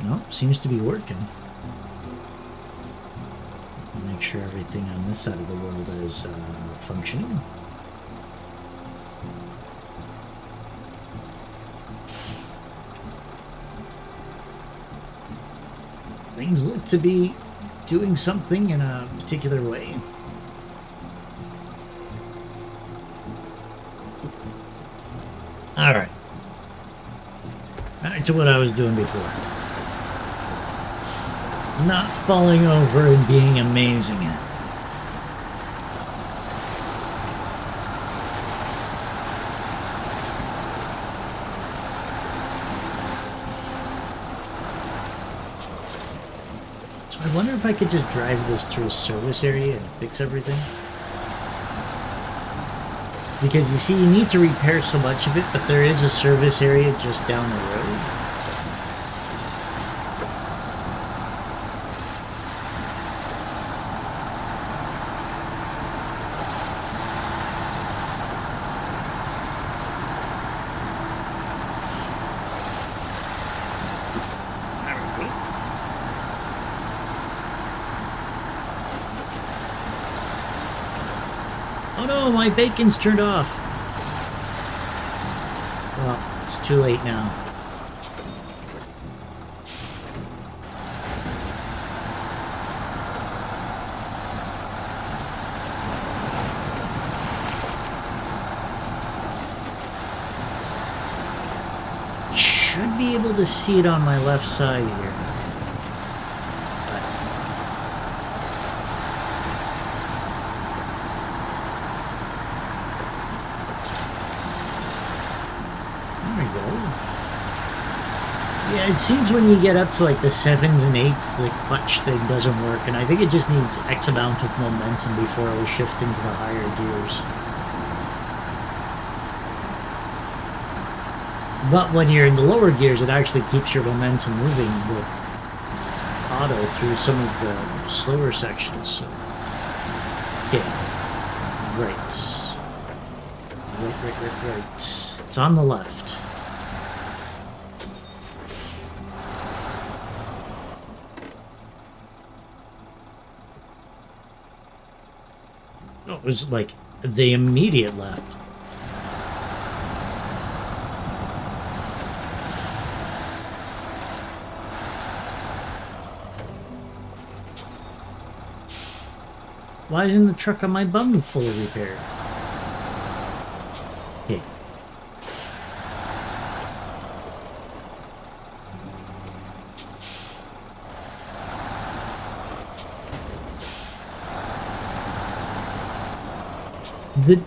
No, seems to be working. Make sure everything on this side of the world is functioning. Things look to be doing something in a particular way. Alright. Back to what I was doing before. Not falling over and being amazing. So I wonder if I could just drive this through a service area and fix everything. Because you see, you need to repair so much of it, but there is a service area just down the road. My bacon's turned off. Well, it's too late now. Should be able to see it on my left side here. It seems when you get up to like the 7s and 8s, the clutch thing doesn't work, and I think it just needs X amount of momentum before it will shift into the higher gears. But when you're in the lower gears, it actually keeps your momentum moving with auto through some of the slower sections. So, yeah. Right. Right. It's on the left. It was like the immediate left. Why isn't the truck on my bum fully repaired? Okay. The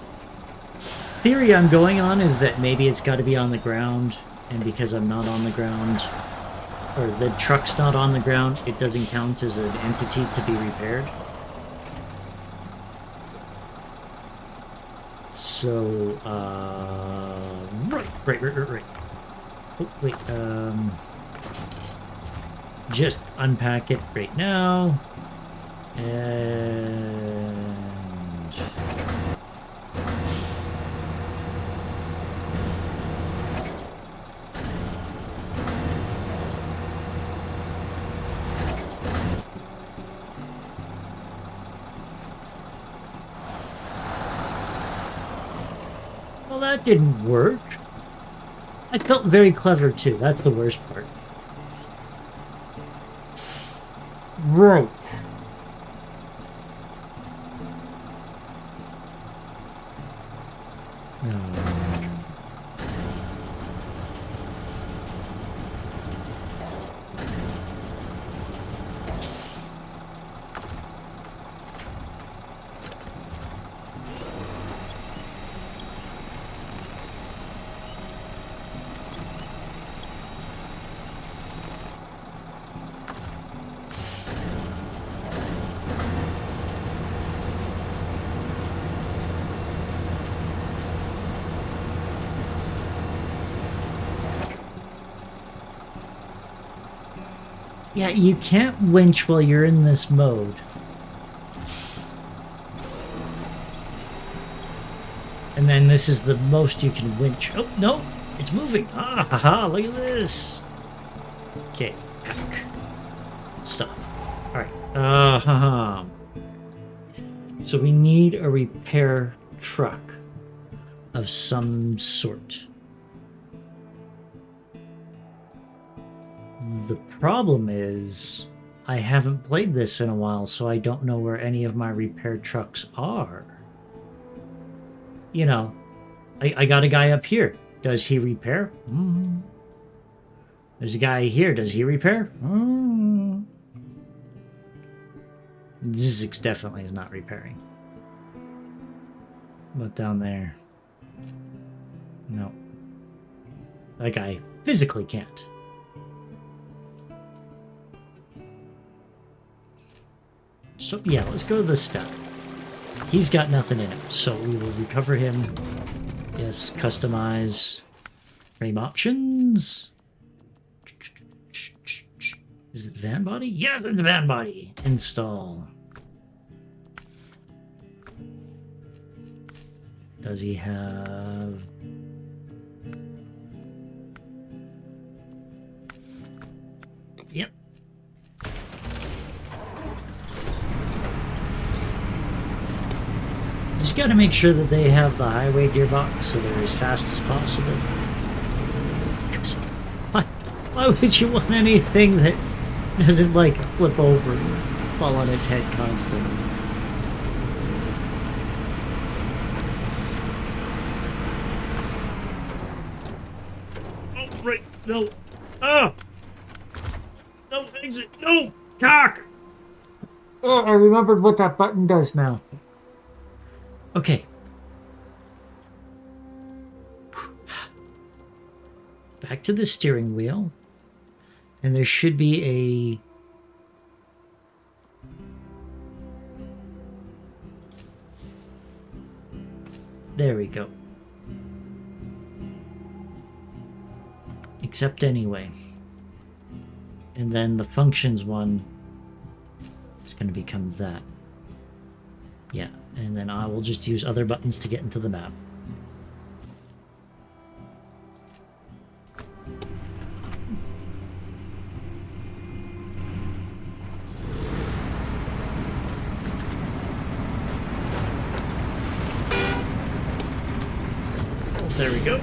theory I'm going on is that maybe it's got to be on the ground, and because I'm not on the ground, or the truck's not on the ground, it doesn't count as an entity to be repaired. So, right. Oh, wait, just unpack it right now, and... that didn't work. I felt very clever too. That's the worst part. Right. Yeah, you can't winch while you're in this mode. And then this is the most you can winch. Oh, no, it's moving. Ah, haha, look at this. Okay, heck stuff. All right. So we need a repair truck of some sort. The problem is I haven't played this in a while, so I don't know where any of my repair trucks are. You know, I got a guy up here. Does he repair? There's a guy here. Does he repair? Zizix definitely is not repairing. But down there, no. That guy physically can't. So yeah, let's go to this step. He's got nothing in it, so we will recover him. Yes, customize. Frame options. Is it van body? Yes, it's van body. Install. Does he have... Yep. Just gotta make sure that they have the highway gearbox so they're as fast as possible. Why would you want anything that doesn't, like, flip over and fall on its head constantly? Oh, right. No. Oh! No, exit. No! Cock! Oh, I remembered what that button does now. Okay. Back to the steering wheel. And there should be a... There we go. Accept anyway. And then the functions one is going to become that. Yeah, and then I will just use other buttons to get into the map. There we go.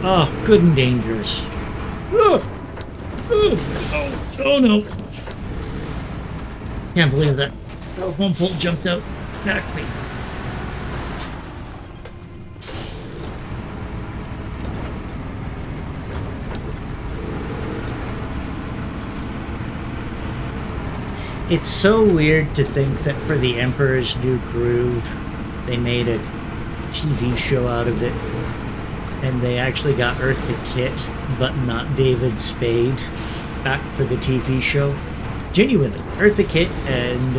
Oh, good and dangerous. Oh no. Can't believe that. One pole jumped out, attacked me. It's so weird to think that for the Emperor's New Groove, they made a TV show out of it. And they actually got Eartha Kitt, but not David Spade, back for the TV show. Genuinely, Eartha Kitt and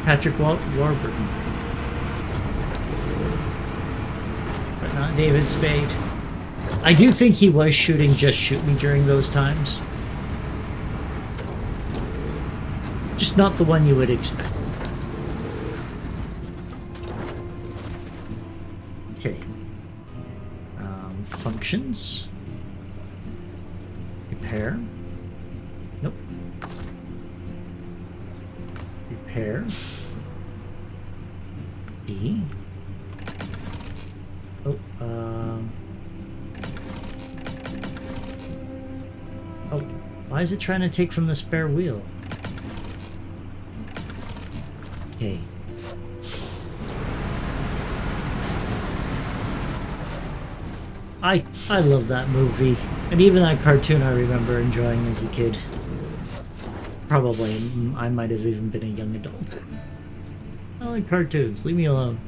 Patrick Warburton. But not David Spade. I do think he was shooting Just Shoot Me during those times. Just not the one you would expect. Okay. Functions. Repair. Nope. Repair. D. Oh, oh, why is it trying to take from the spare wheel? Okay. I love that movie, and even that cartoon I remember enjoying as a kid. Probably, I might have even been a young adult. I like cartoons, leave me alone.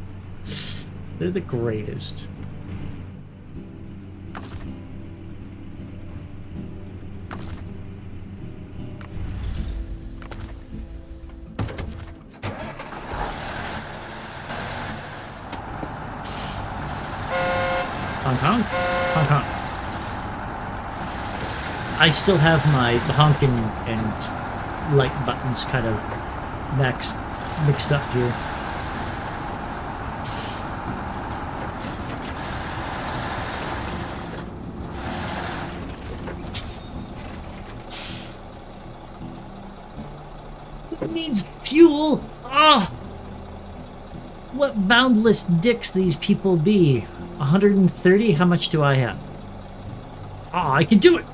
They're the greatest. Honk honk, honk honk. I still have my honk and light buttons kind of mixed up here. needs fuel. Ah! What boundless dicks these people be. 130? How much do I have? Ah, I can do it!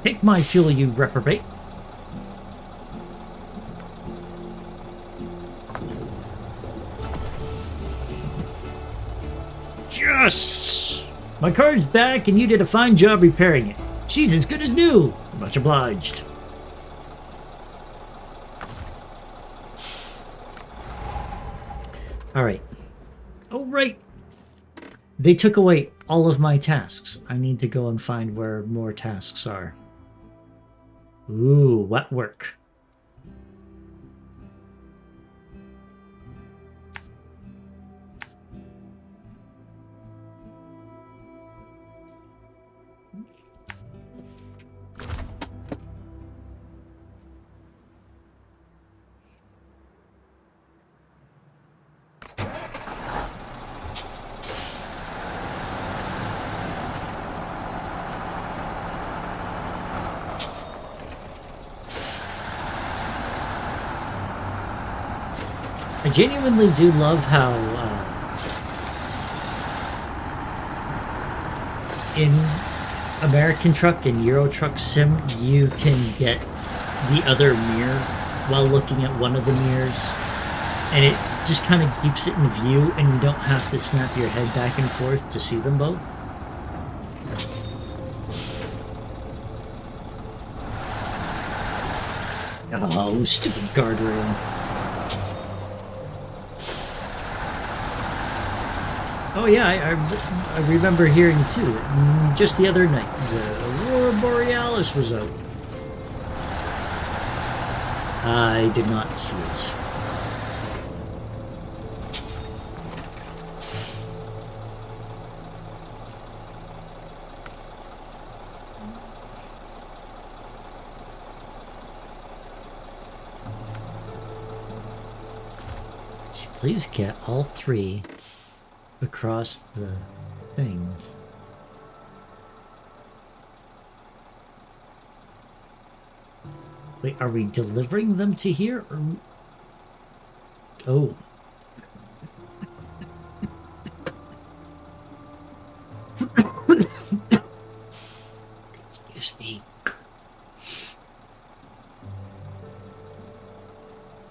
Take my fuel, you reprobate. Yes! My car's back and you did a fine job repairing it. She's as good as new. Much obliged. Alright. Oh, right. They took away all of my tasks. I need to go and find where more tasks are. Ooh, wet work. I genuinely do love how in American Truck and Euro Truck Sim you can get the other mirror while looking at one of the mirrors, and it just kind of keeps it in view and you don't have to snap your head back and forth to see them both. Oh, stupid guardrail. Oh yeah, I remember hearing too, just the other night, the Aurora Borealis was out. I did not see it. Could you please get all three across the thing? Wait, are we delivering them to here? Or... Oh. Excuse me.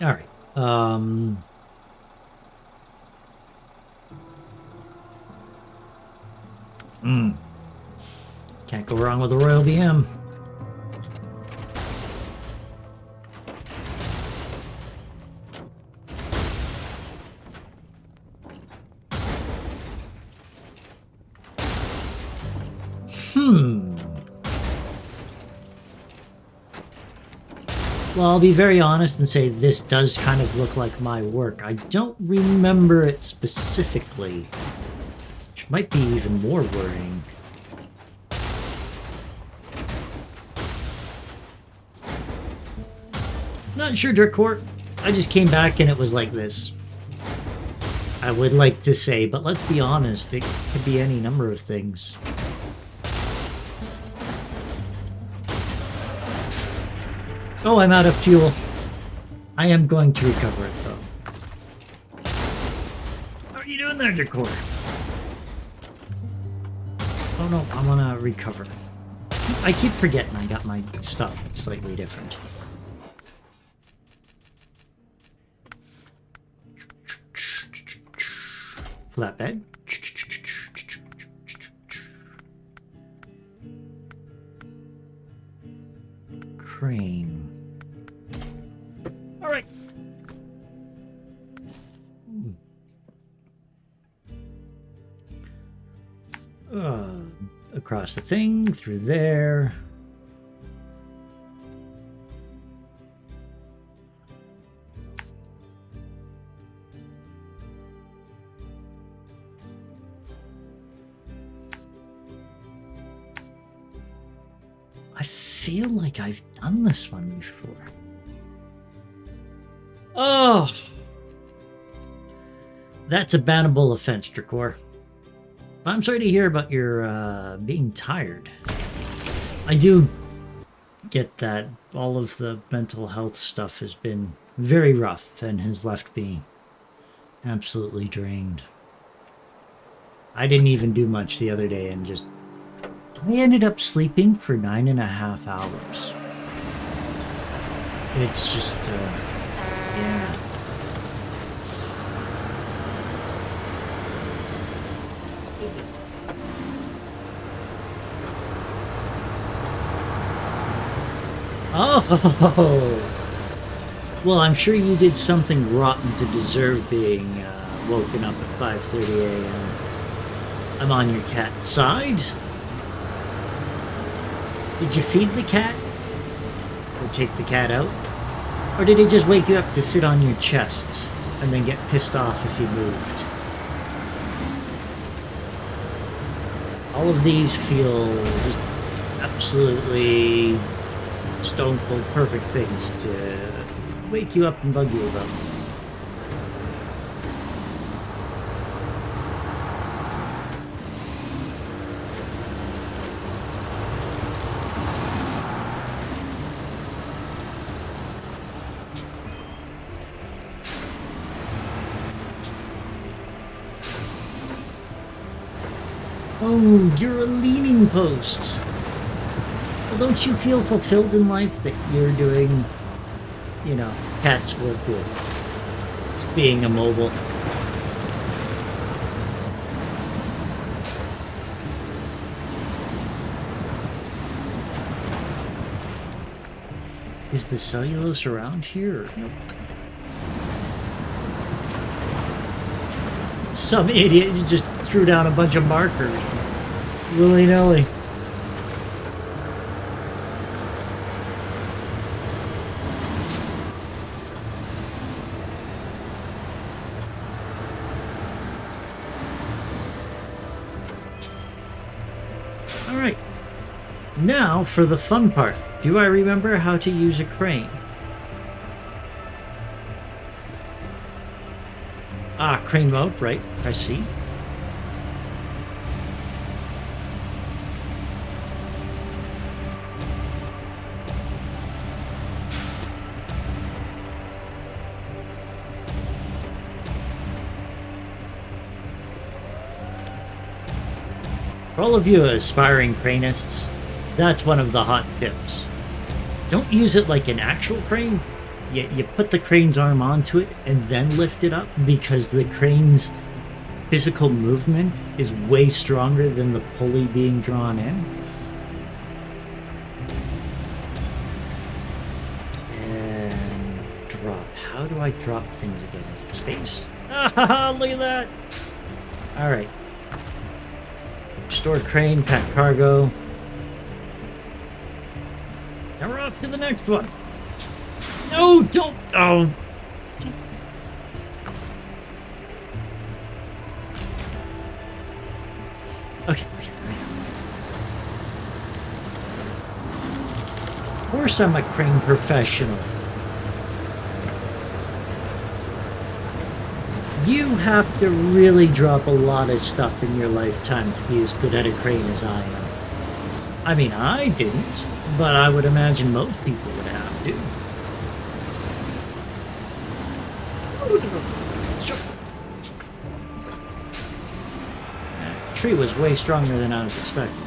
All right. Can't go wrong with a Royal BM. Well, I'll be very honest and say this does kind of look like my work. I don't remember it specifically, which might be even more worrying. Not sure, Dirkcourt. I just came back and it was like this. I would like to say, but let's be honest, it could be any number of things. Oh, I'm out of fuel. I am going to recover it, though. How are you doing there, Dirkcourt? Oh no, I want to recover. I keep forgetting I got my stuff slightly different. Flatbed. Crane. All right. Across the thing, through there. I feel like I've done this one before. Oh! That's a bannable offense, Dirkcourt. I'm sorry to hear about your being tired. I do get that. All of the mental health stuff has been very rough and has left me absolutely drained. I didn't even do much the other day and just... I ended up sleeping for 9.5 hours. It's just, yeah. Oh! Well, I'm sure you did something rotten to deserve being woken up at 5:30 a.m. I'm on your cat's side. Did you feed the cat? Or take the cat out? Or did it just wake you up to sit on your chest and then get pissed off if you moved? All of these feel just absolutely stone cold perfect things to wake you up and bug you about. Oh, you're a leaning post. Well, don't you feel fulfilled in life that you're doing, you know, cats work with? Just being immobile. Is the cellulose around here? Nope. Some idiot just threw down a bunch of markers. Willy-nilly. Alright. Now for the fun part. Do I remember how to use a crane? Ah, crane mode, right. I see. For all of you aspiring cranists, that's one of the hot tips. Don't use it like an actual crane. You put the crane's arm onto it and then lift it up, because the crane's physical movement is way stronger than the pulley being drawn in. And drop. How do I drop things again? Is it space? Ah, look at that! Alright. Stored crane, pack cargo. Now we're off to the next one. No, don't. Oh. Okay. Of course, I'm a crane professional. You have to really drop a lot of stuff in your lifetime to be as good at a crane as I am. I mean, I didn't, but I would imagine most people would have to. That tree was way stronger than I was expecting.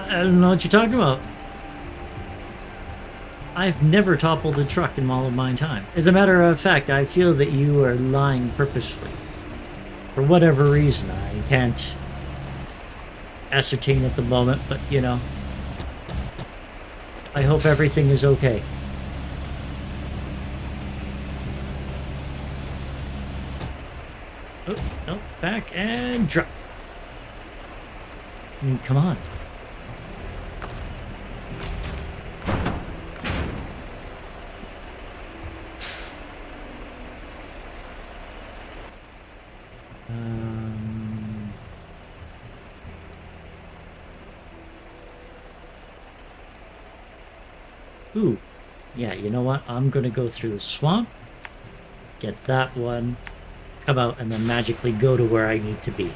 I don't know what you're talking about. I've never toppled a truck in all of my time. As a matter of fact, I feel that you are lying purposefully. For whatever reason, I can't ascertain at the moment, but you know, I hope everything is okay. Oh, no, back and drop. I mean, come on. Ooh, Yeah, you know what? I'm gonna go through the swamp, get that one, come out, and then magically go to where I need to be.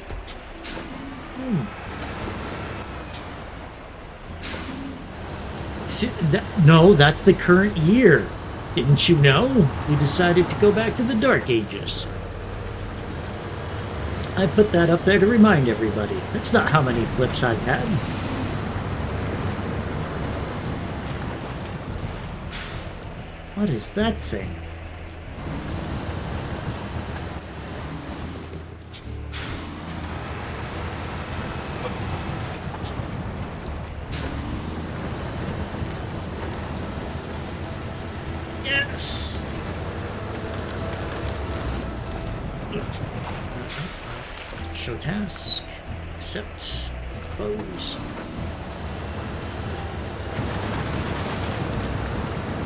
No, that's the current year. Didn't you know? We decided to go back to the Dark Ages. I put that up there to remind everybody. That's not how many flips I've had. What is that thing? Yes! Show task. Accept. Close.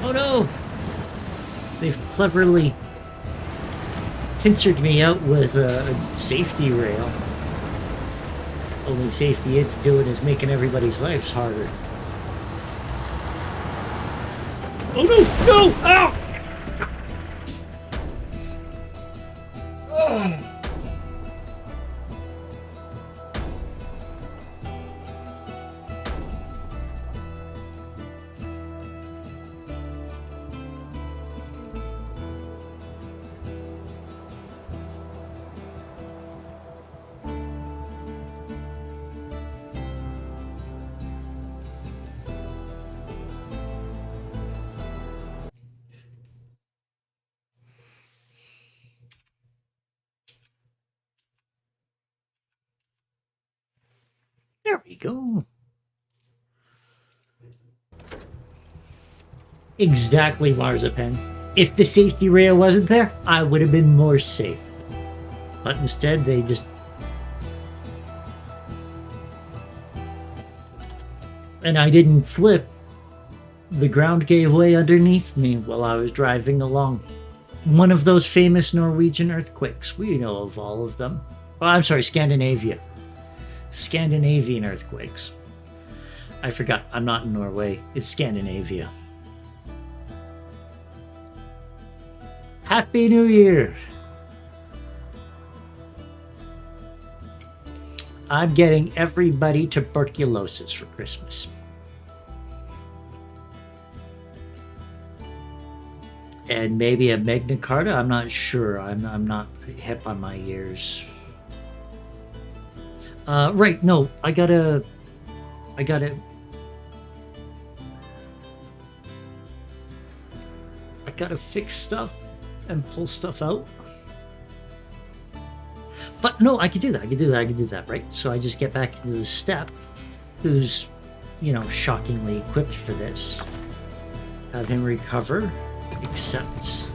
Oh no! They've cleverly pincered me out with a safety rail. Only safety it's doing is making everybody's lives harder. Oh no! No! Ow! Oh. There we go. Exactly, Marzipan. If the safety rail wasn't there, I would have been more safe. But instead, they just... And I didn't flip. The ground gave way underneath me while I was driving along. One of those famous Norwegian earthquakes. We know of all of them. Oh, I'm sorry, Scandinavia. Scandinavian earthquakes. I forgot, I'm not in Norway. It's Scandinavia. Happy New Year! I'm getting everybody tuberculosis for Christmas. And maybe a Magna Carta? I'm not sure. I'm not hip on my ears. Right, no, I gotta fix stuff and pull stuff out. But no, I could do that, right? So I just get back to the step, who's, you know, shockingly equipped for this. Have him recover, accept,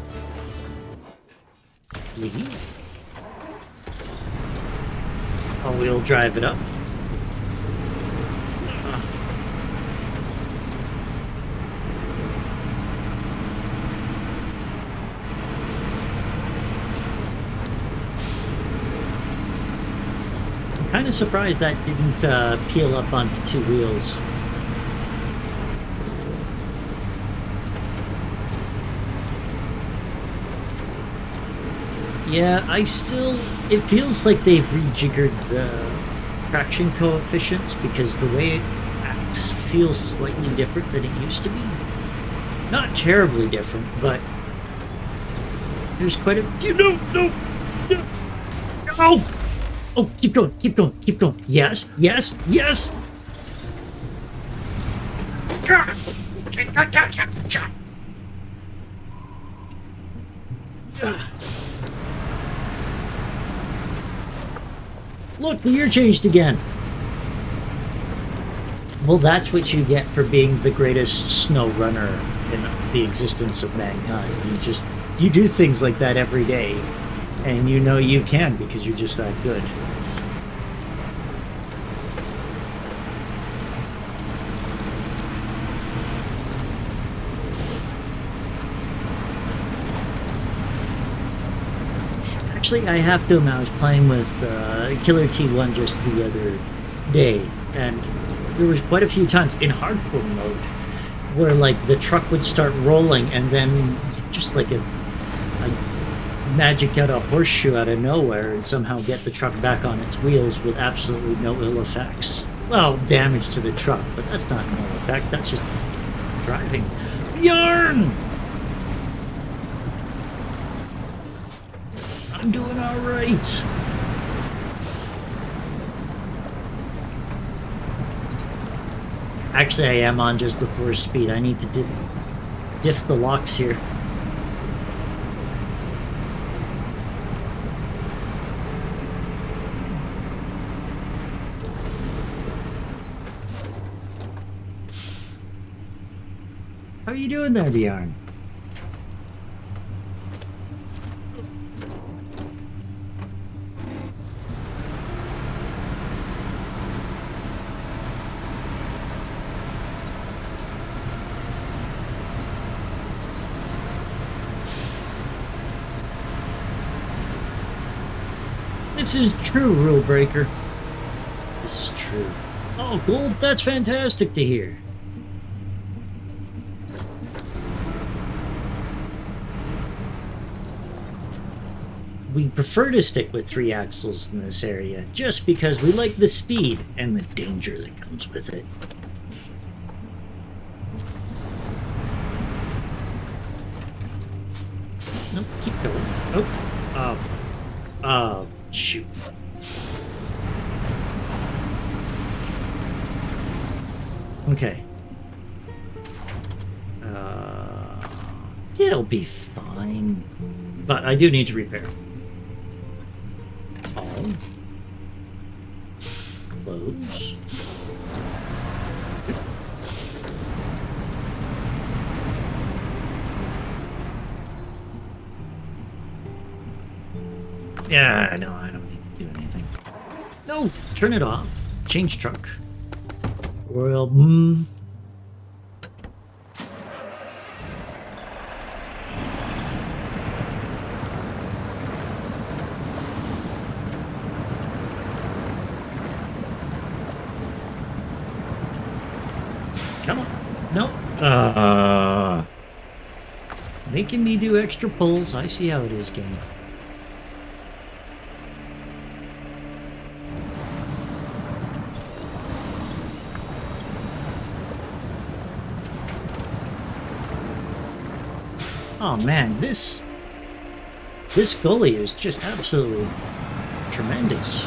leave. All-wheel drive it up. I'm kind of surprised that didn't peel up onto two wheels. Yeah, it feels like they've rejiggered the traction coefficients because the way it acts feels slightly different than it used to be. Not terribly different, but there's quite a few. No! Oh, keep going. Yes. Look, the year changed again. Well, that's what you get for being the greatest snow runner in the existence of mankind. You do things like that every day, and you know you can because you're just that good. Actually, I have to admit, I was playing with Killer T1 just the other day, and there was quite a few times in hardcore mode where like the truck would start rolling and then just like a magic out a horseshoe out of nowhere and somehow get the truck back on its wheels with absolutely no ill effects. Well, damage to the truck, but that's not an ill effect, that's just driving. Yarn! I'm doing alright. Actually, I am on just the 4 speed. I need to diff the locks here. How are you doing there, Bjorn? This is true, Rule Breaker. This is true. Oh, gold, that's fantastic to hear. We prefer to stick with 3 axles in this area, just because we like the speed and the danger that comes with it. Nope, keep going. Oh, shoot. Okay. It'll be fine. But I do need to repair. All. Close. Yeah, no, I don't need to do anything. No, turn it off. Change truck. Well, Come on. No. Making me do extra pulls. I see how it is, game. Oh man, this gully is just absolutely tremendous.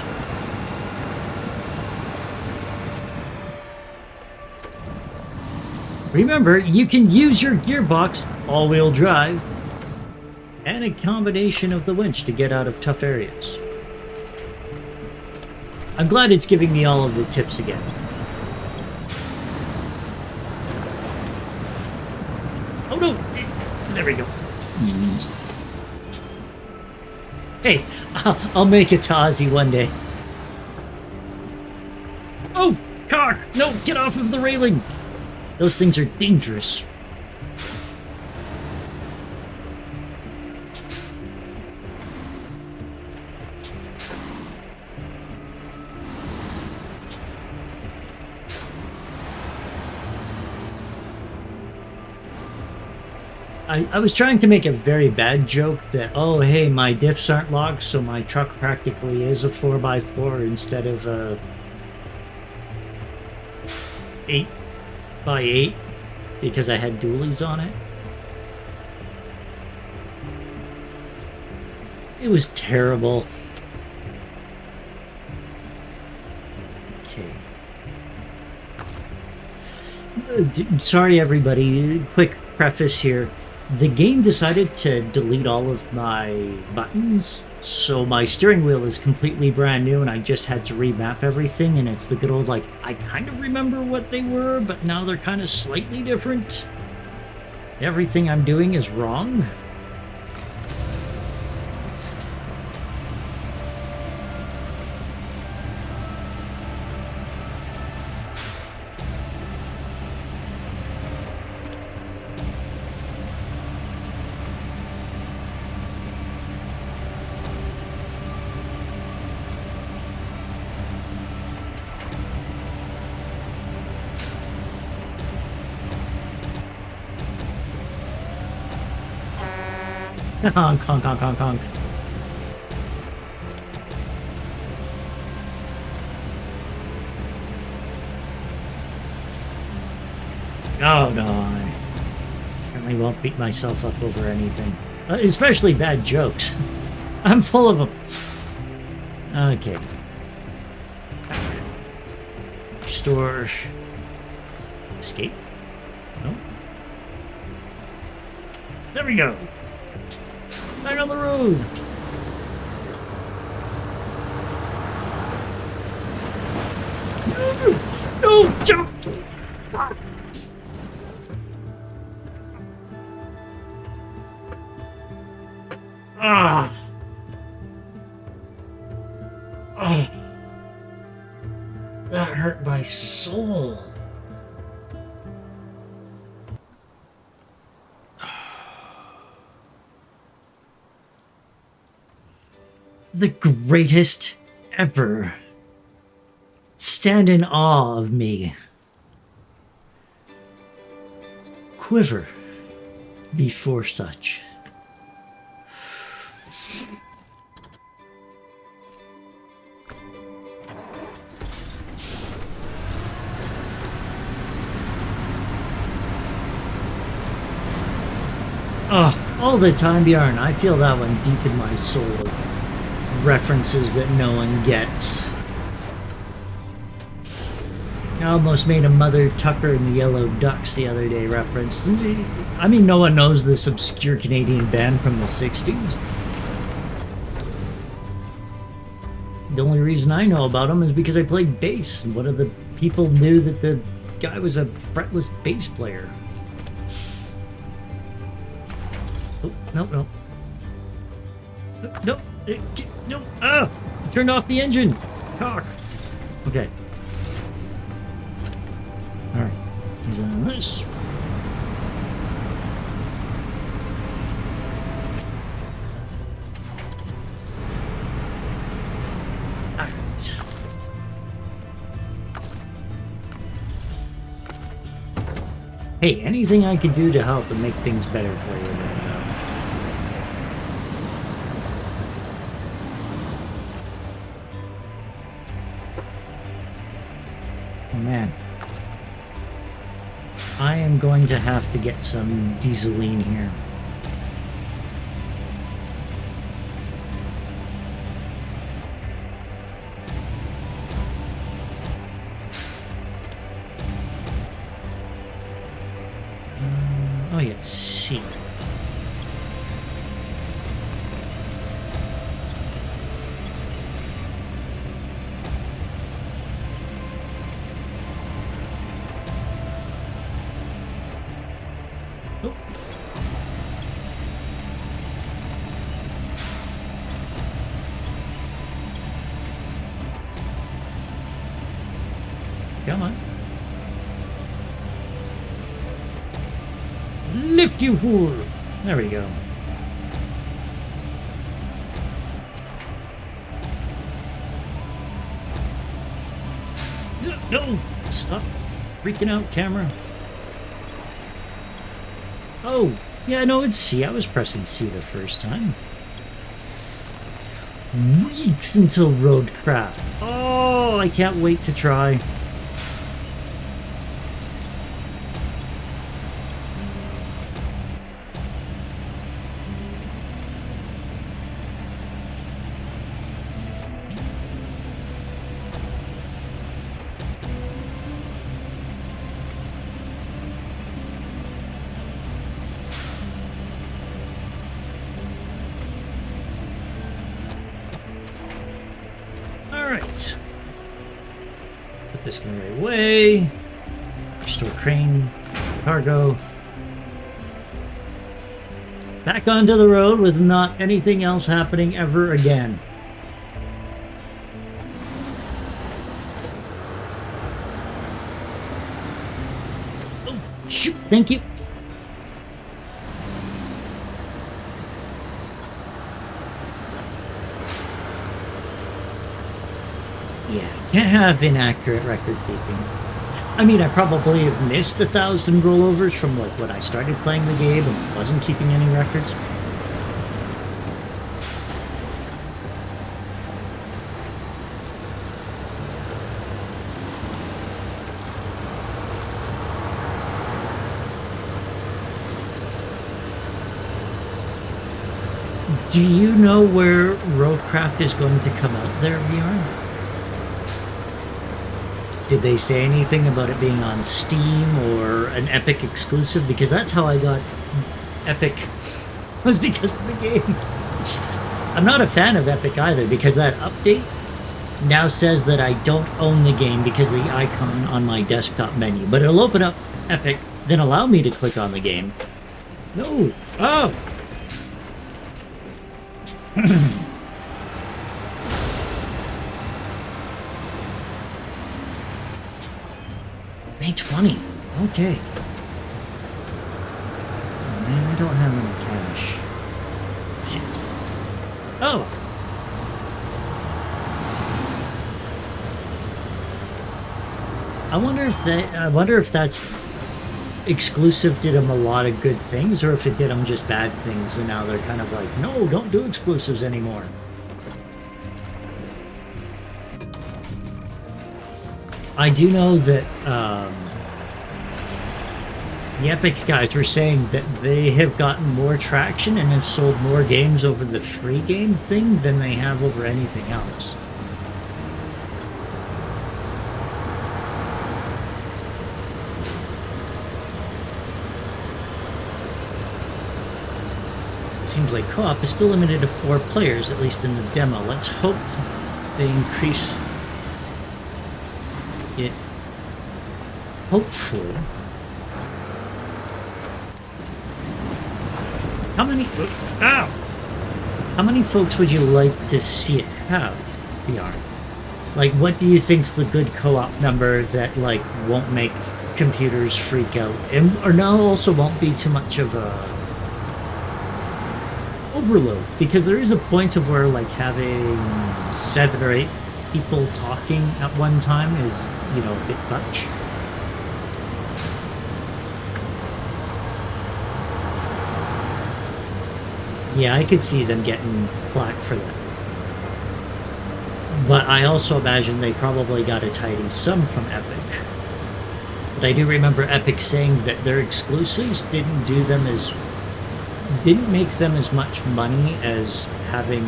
Remember, you can use your gearbox, all-wheel drive, and a combination of the winch to get out of tough areas. I'm glad it's giving me all of the tips again. Oh no! There we go. Hey, I'll make it to Ozzy one day. Oh, cock! No, get off of the railing! Those things are dangerous. I was trying to make a very bad joke that, oh, hey, my diffs aren't locked, so my truck practically is a 4x4 instead of a 8x8 because I had dualies on it. It was terrible. Okay. Sorry, everybody. Quick preface here. The game decided to delete all of my buttons, so my steering wheel is completely brand new and I just had to remap everything, and it's the good old, like, I kind of remember what they were, but now they're kind of slightly different. Everything I'm doing is wrong. Honk, honk, honk, honk, honk. Oh no, I certainly won't beat myself up over anything. Especially bad jokes. I'm full of them. Okay. Restore. Escape? No. There we go. Back on the road. No, jump! Ah! Oh. That hurt my soul. The greatest ever. Stand in awe of me. Quiver before such. Oh, all the time, Bjorn. I feel that one deep in my soul. References that no one gets. I almost made a Mother Tucker and the Yellow Ducks the other day reference. I mean, no one knows this obscure Canadian band from the 60s. The only reason I know about them is because I played bass. One of the people knew that the guy was a fretless bass player. Oh, no, no. No, no, ah! I turned off the engine! Cock! Okay. Alright. He's on this. Alright. Hey, anything I could do to help and make things better for you, let me know. Oh man. I am going to have to get some dieseline here. Oh yeah, C. Oh. Come on. Lift, you fool! There we go. No! Stop freaking out, camera. Oh, yeah, no, it's C. I was pressing C the first time. Weeks until Roadcraft. Oh, I can't wait to try. Alright. Put this in the right way. Restore crane. Cargo. Back onto the road with not anything else happening ever again. Oh, shoot. Thank you. Yeah, can't have inaccurate record keeping. I mean, I probably have missed 1,000 rollovers from like when I started playing the game and wasn't keeping any records. Do you know where Roadcraft is going to come out there, VR? Did they say anything about it being on Steam or an Epic exclusive? Because that's how I got Epic, was because of the game. I'm not a fan of Epic either, because that update now says that I don't own the game because of the icon on my desktop menu. But it'll open up Epic, then allow me to click on the game. No! Oh! May 20. Okay. Oh man, I don't have any cash. Shit. Oh! I wonder if that's exclusive did them a lot of good things, or if it did them just bad things, and now they're kind of like, no, don't do exclusives anymore. I do know that the Epic guys were saying that they have gotten more traction and have sold more games over the free game thing than they have over anything else. Seems like co-op is still limited to 4 players, at least in the demo. Let's hope they increase it. Hopefully. How many... Ow! How many folks would you like to see it have, VR? Like, what do you think's the good co-op number that, like, won't make computers freak out? And, or now also won't be too much of a overload, because there is a point of where like having 7 or 8 people talking at one time is, you know, a bit much. Yeah, I could see them getting flack for that. But I also imagine they probably got a tidy sum from Epic. But I do remember Epic saying that their exclusives didn't make them as much money as having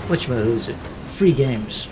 what's it? Free games.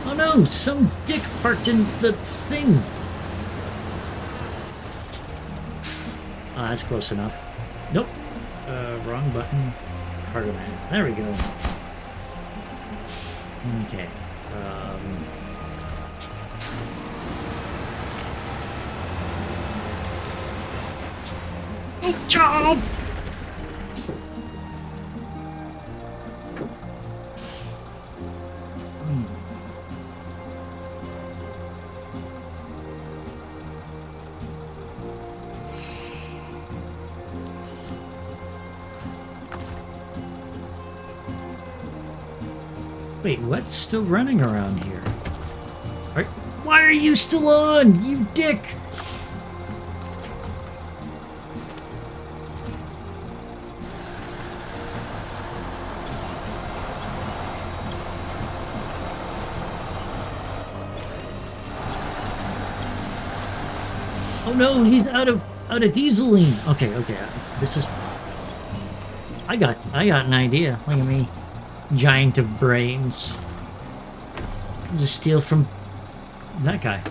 Oh no, some dick parked in the thing. Oh, that's close enough. Nope. Wrong button. Cargo man. There we go. Okay. Oh, job! Wait, what's still running around here? Why are you still on, you dick? Oh no, he's out of dieseline. Okay, this is. I got an idea. Look at me. Giant of brains. Just steal from that guy.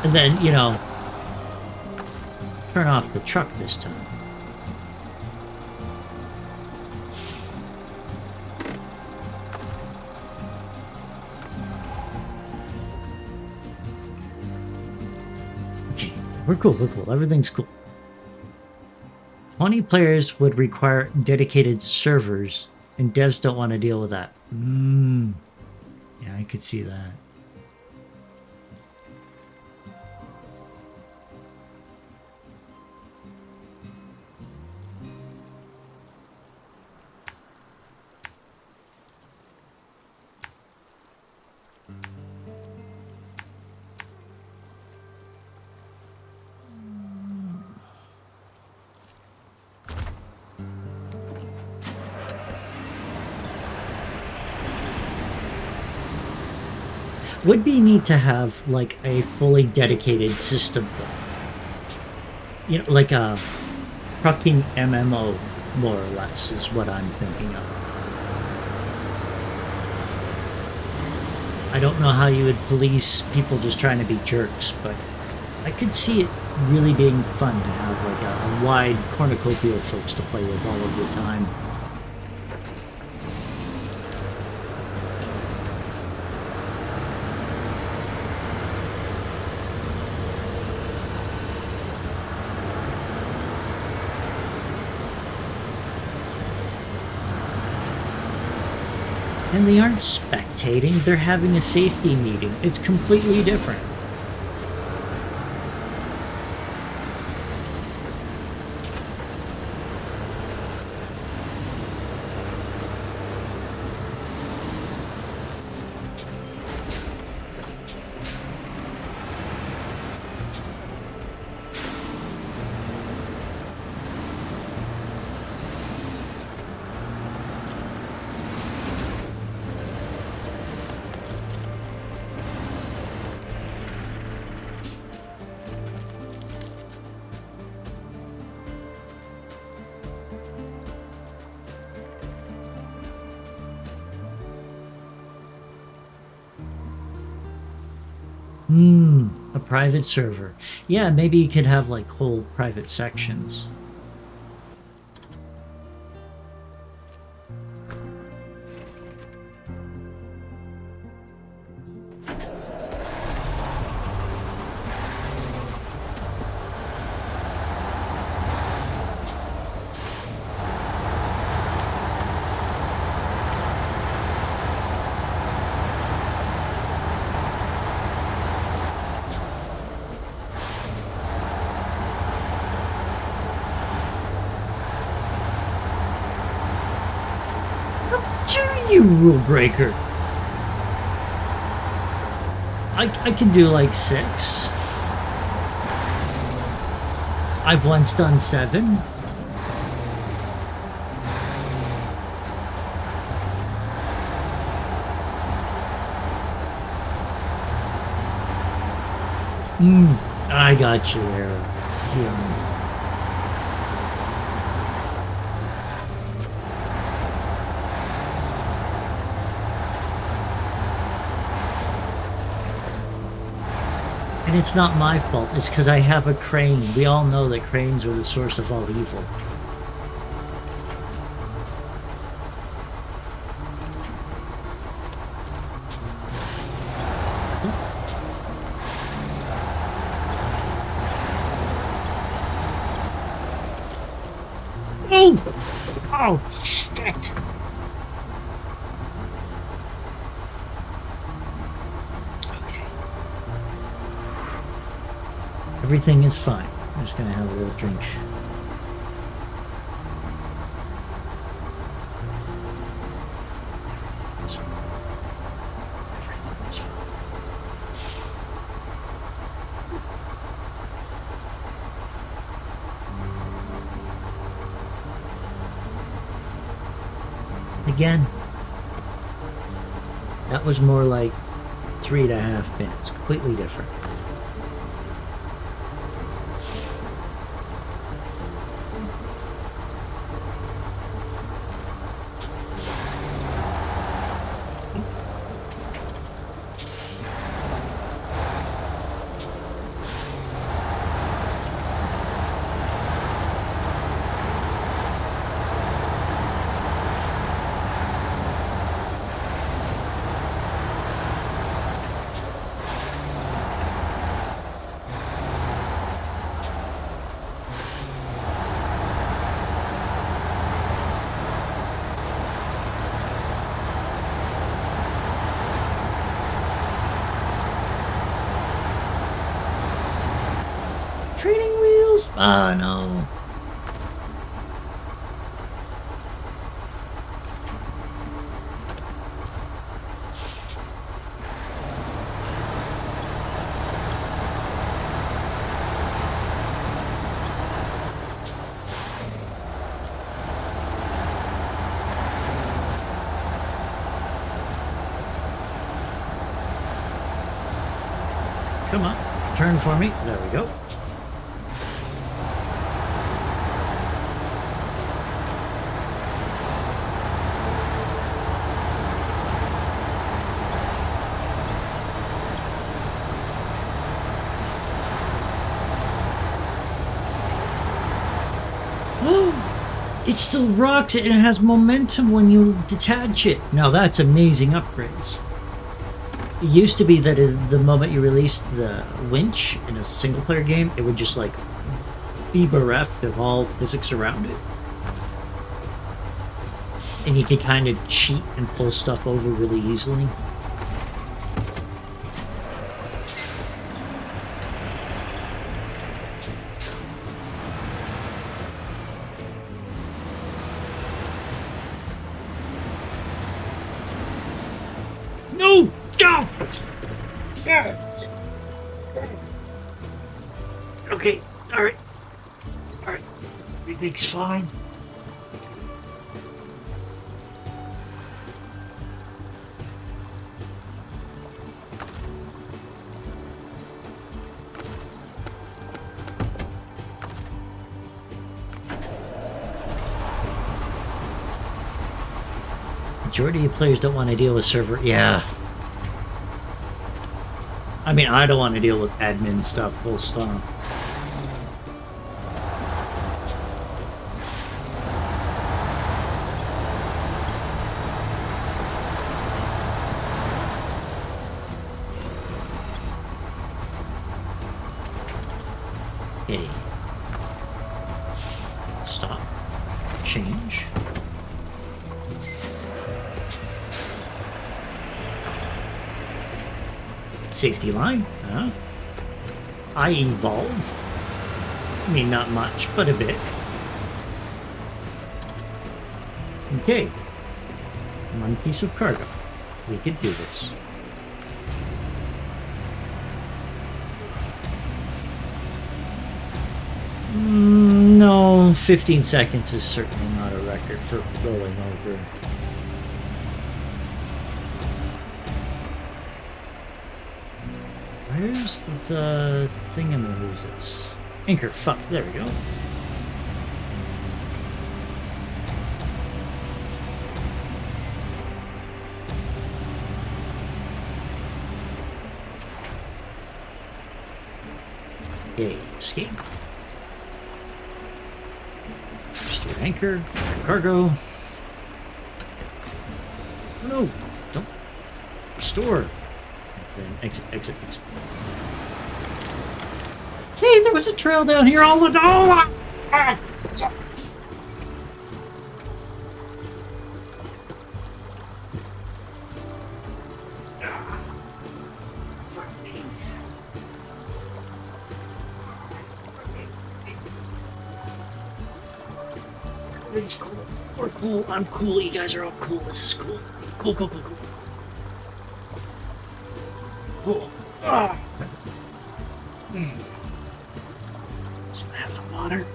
And then, you know, turn off the truck this time. We're cool, everything's cool. 20 players would require dedicated servers, and devs don't want to deal with that. Yeah, I could see that. Would be neat to have like a fully dedicated system, you know, like a trucking MMO, more or less, is what I'm thinking of. I don't know how you would police people just trying to be jerks, but I could see it really being fun to have like a wide cornucopia of folks to play with all of the time. And they aren't spectating, they're having a safety meeting. It's completely different. A private server. Yeah, maybe you could have like whole private sections. You rule breaker. I can do like 6. I've once done 7. I got you there. Yeah. And it's not my fault, it's because I have a crane. We all know that cranes are the source of all evil. Oh! Oh, shit! Everything is fine. I'm just gonna have a little drink. It's fine. Everything's fine. Again, that was more like 3.5 minutes. Completely different. Training wheels? Ah, no. Come on. Turn for me. There we go. It still rocks it and it has momentum when you detach it. Now that's amazing upgrades. It used to be that the moment you released the winch in a single player game, it would just like be bereft of all physics around it. And you could kind of cheat and pull stuff over really easily. No! Go! Okay, alright. Alright. Everything's fine. Majority of players don't want to deal with server. Yeah. I mean, I don't want to deal with admin stuff, full stop. Okay. Stop. Change. Safety line, huh? I evolve. I mean, not much, but a bit. Okay. One piece of cargo. We could do this. No, 15 seconds is certainly not a record for rolling over. Where's the thingamaboozes? Anchor, fuck, there we go. Okay, escape. Restore anchor, cargo. No, don't. Restore. Then exit, exit, exit. Hey, there was a trail down here all the time. It's cool. We're cool. I'm cool. You guys are all cool. This is cool. Cool, cool, cool, cool. Cool. Ah. Just gonna have some water.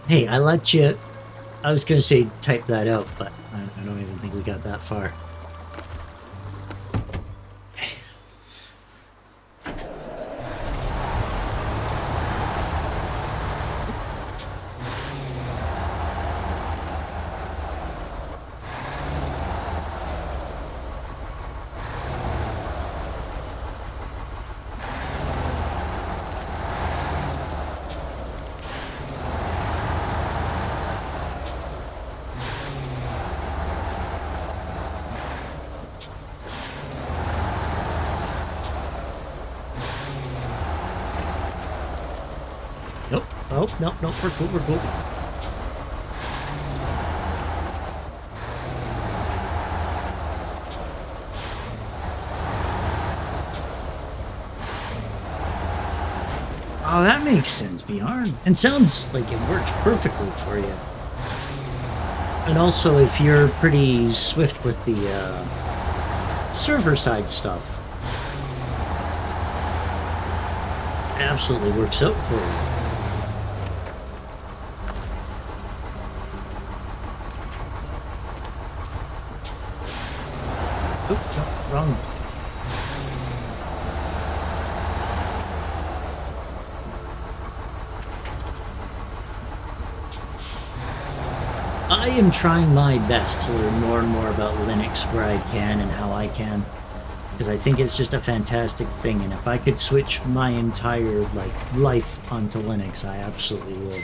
Hey, I let you. I was gonna say type that out, but I don't even think we got that far. Nope. Oh, nope, nope, we're cool, we're cool. Oh, that makes sense, Bjorn. And sounds like it works perfectly for you. And also, if you're pretty swift with the server side stuff, it absolutely works out for you. wrong? I am trying my best to learn more and more about Linux where I can and how I can, because I think it's just a fantastic thing, and if I could switch my entire life onto Linux, I absolutely would.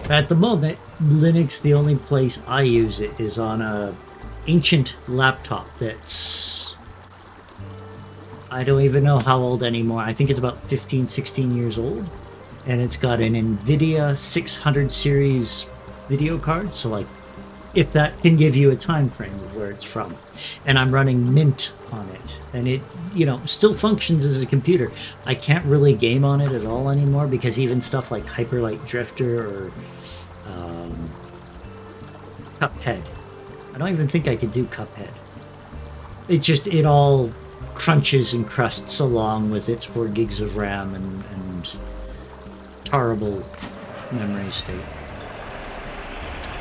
But at the moment, Linux, the only place I use it is on a ancient laptop that's, I don't even know how old anymore. I think it's about 15, 16 years old, and it's got an NVIDIA 600 series video card, so like, if that can give you a time frame of where it's from. And I'm running Mint on it, and it, you know, still functions as a computer. I can't really game on it at all anymore, because even stuff like Hyper Light Drifter or Cuphead, I don't even think I could do Cuphead. It's just, it all crunches and crusts along with its 4 gigs of RAM and horrible memory state.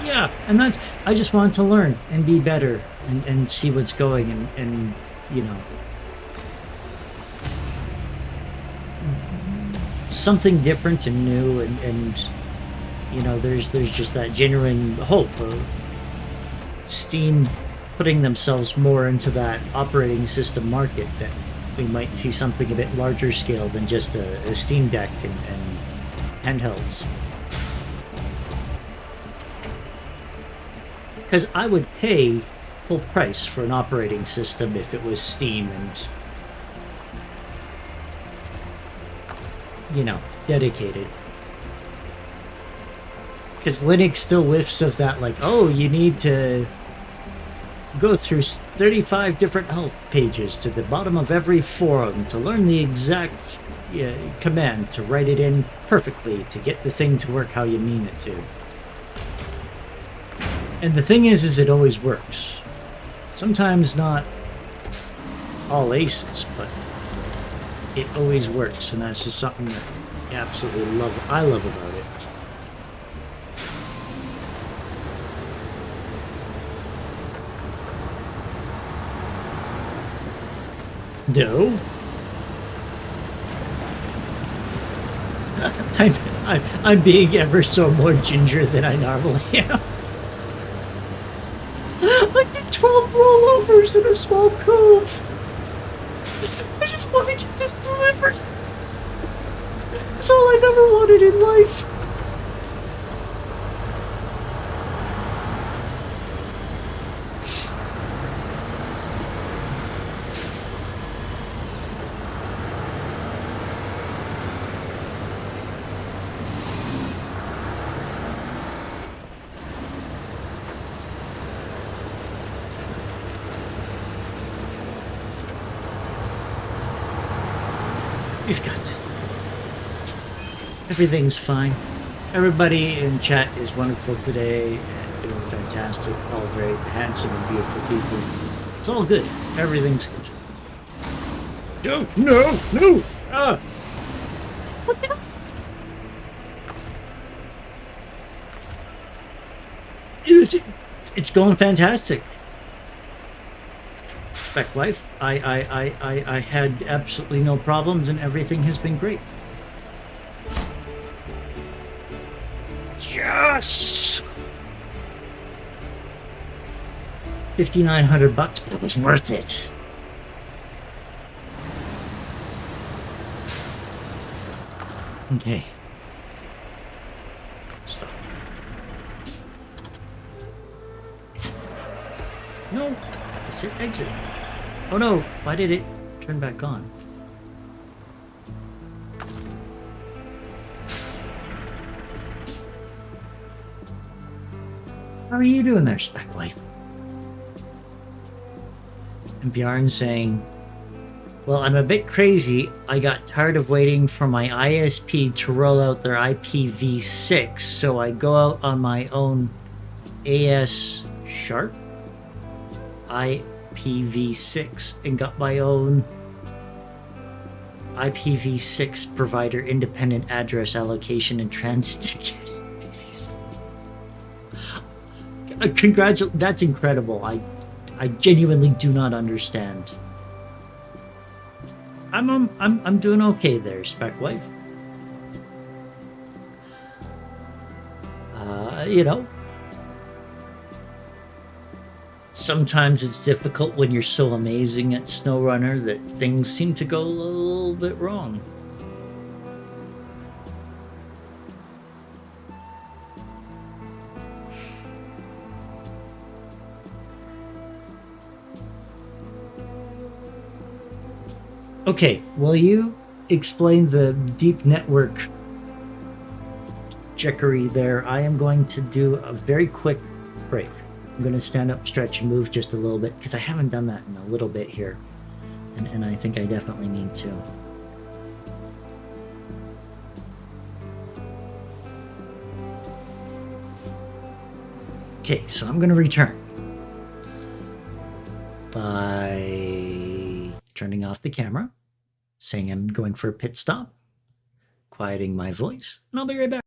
Yeah, and that's, I just want to learn and be better and see what's going and you know, something different and new and you know, there's just that genuine hope of Steam putting themselves more into that operating system market, that we might see something a bit larger scale than just a Steam Deck and handhelds. Because I would pay full price for an operating system if it was Steam and, you know, dedicated. Because Linux still whiffs of that, like, oh, you need to go through 35 different help pages to the bottom of every forum to learn the exact command to write it in perfectly to get the thing to work how you mean it to. And the thing is it always works. Sometimes not all aces, but it always works, and that's just something that I absolutely love. I love about it. No. I'm being ever so more ginger than I normally am. I did 12 rollovers in a small cove. I just want to get this delivered. That's all I've ever wanted in life. You've got this. Everything's fine. Everybody in chat is wonderful today and doing fantastic. All very handsome and beautiful people. It's all good. Everything's good. No! Ah! What the? It's going fantastic. Spec Life, I had absolutely no problems and everything has been great. Yes! $5,900, but it was worth it. Okay. Stop. No, I said exit. Oh no, why did it turn back on? How are you doing there, Spec Life? And Bjarn saying, well, I'm a bit crazy. I got tired of waiting for my ISP to roll out their IPv6, so I go out on my own AS Sharp IPv6 and got my own IPv6 provider independent address allocation and transit. That's incredible. I genuinely do not understand. I'm doing okay there, Spec Wife. You know, sometimes it's difficult when you're so amazing at SnowRunner that things seem to go a little bit wrong. Okay, will you explain the deep network jickery there? I am going to do a very quick break. I'm going to stand up, stretch, and move just a little bit because I haven't done that in a little bit here. And I think I definitely need to. Okay, so I'm going to return by turning off the camera, saying I'm going for a pit stop, quieting my voice, and I'll be right back.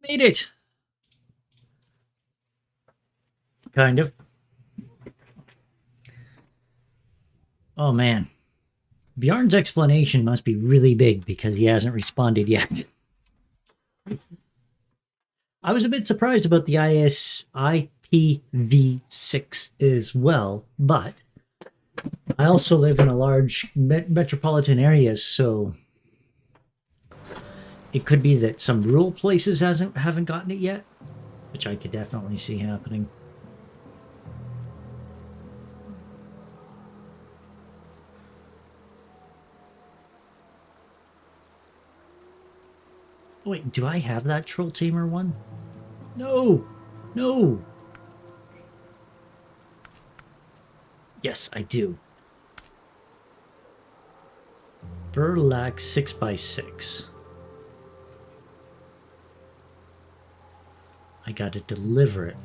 Made it! Kind of. Oh man. Bjarn's explanation must be really big because he hasn't responded yet. I was a bit surprised about the IPv6 as well, but I also live in a large metropolitan area, so it could be that some rural places haven't gotten it yet, which I could definitely see happening. Wait, do I have that Troll Tamer one? No! No! Yes, I do. Burlak 6x6. I gotta deliver it.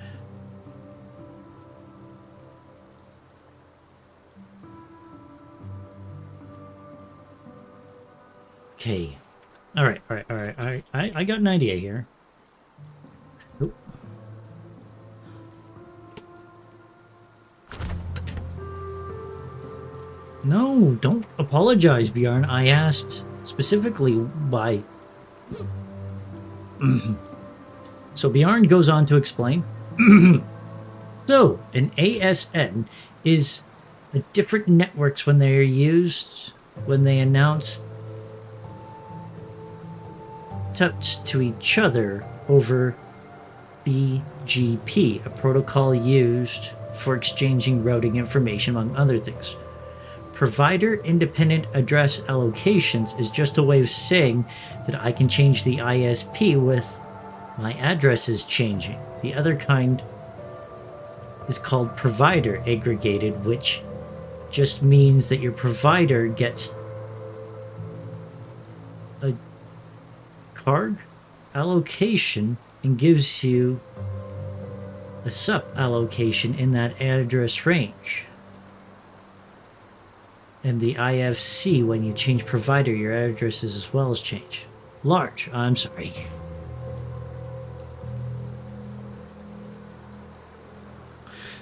Okay. Alright. I got an idea here. Oop. No, don't apologize, Bjarn. I asked specifically why. So Bjarn goes on to explain. So, an ASN is a different networks when they are used, when they announce touch to each other over BGP, a protocol used for exchanging routing information among other things. Provider independent address allocations is just a way of saying that I can change the ISP with my addresses changing. The other kind is called provider aggregated, which just means that your provider gets a card allocation and gives you a sup allocation in that address range. And the IFC, when you change provider, your addresses as well as change. Large, I'm sorry.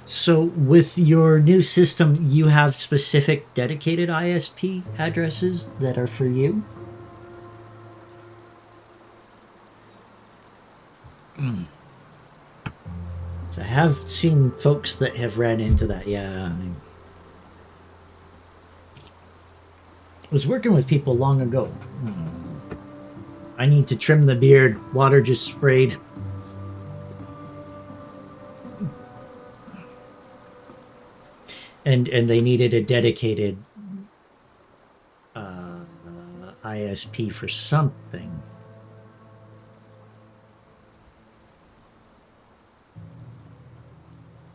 So with your new system, you have specific dedicated ISP addresses that are for you? So I have seen folks that have ran into that, yeah. I was working with people long ago. I need to trim the beard. Water just sprayed. And they needed a dedicated ISP for something.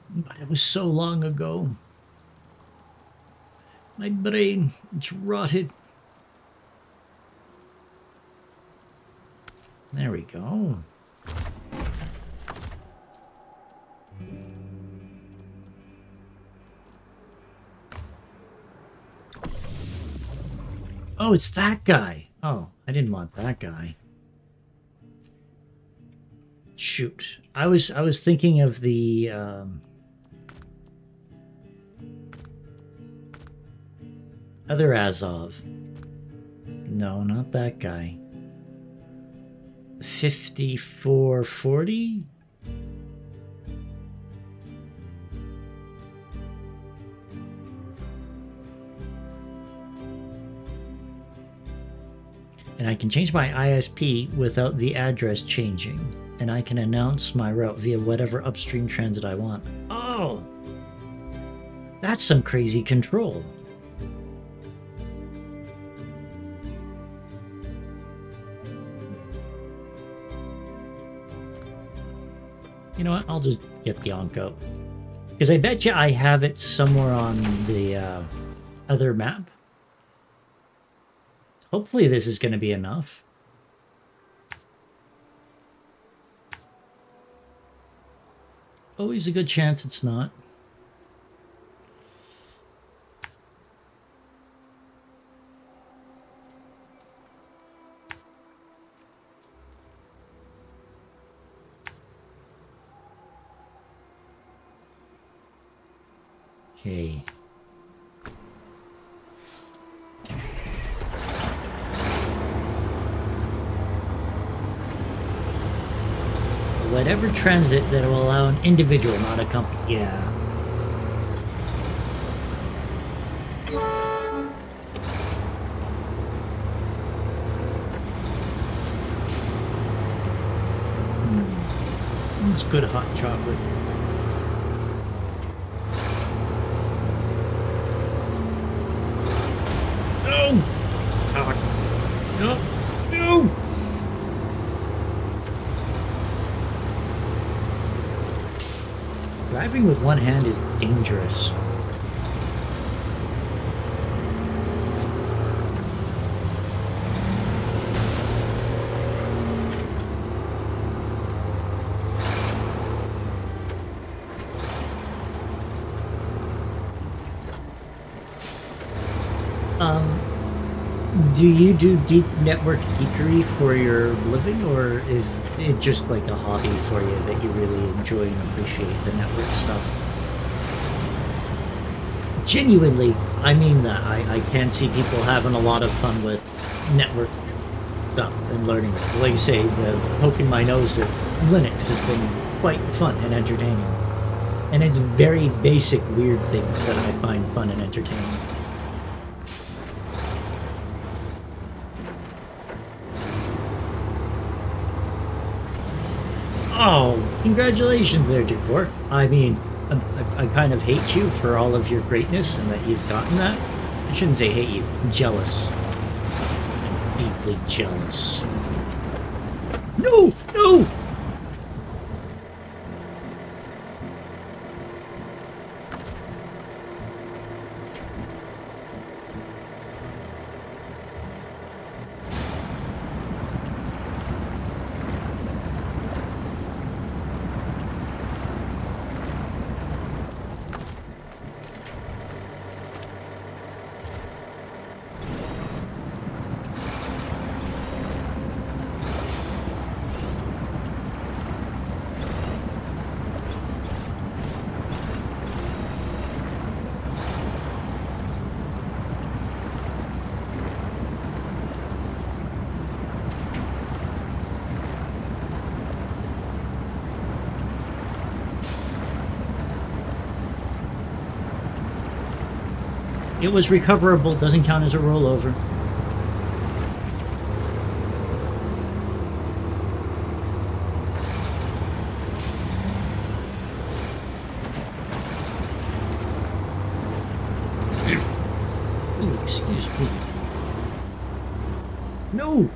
But it was so long ago. My brain, it's rotted. There we go. Oh, it's that guy. Oh, I didn't want that guy. Shoot. I was thinking of the other Azov. No, not that guy. 5440? And I can change my ISP without the address changing. And I can announce my route via whatever upstream transit I want. Oh! That's some crazy control. You know what? I'll just get the Onco. Because I bet you I have it somewhere on the other map. Hopefully this is going to be enough. Always a good chance it's not. Okay. Whatever transit that will allow an individual, not a company. Yeah. It's good hot chocolate. No! No! No! Driving with one hand is dangerous. Do you do deep network geekery for your living, or is it just like a hobby for you that you really enjoy and appreciate the network stuff? Genuinely, I mean that. I can see people having a lot of fun with network stuff and learning it. So like you say, poking my nose at Linux has been quite fun and entertaining. And it's very basic, weird things that I find fun and entertaining. Oh, congratulations there, Jakor. I mean, I kind of hate you for all of your greatness and that you've gotten that. I shouldn't say hate you. I'm jealous. I'm deeply jealous. No! No! It was recoverable, doesn't count as a rollover. Ooh, excuse me. No!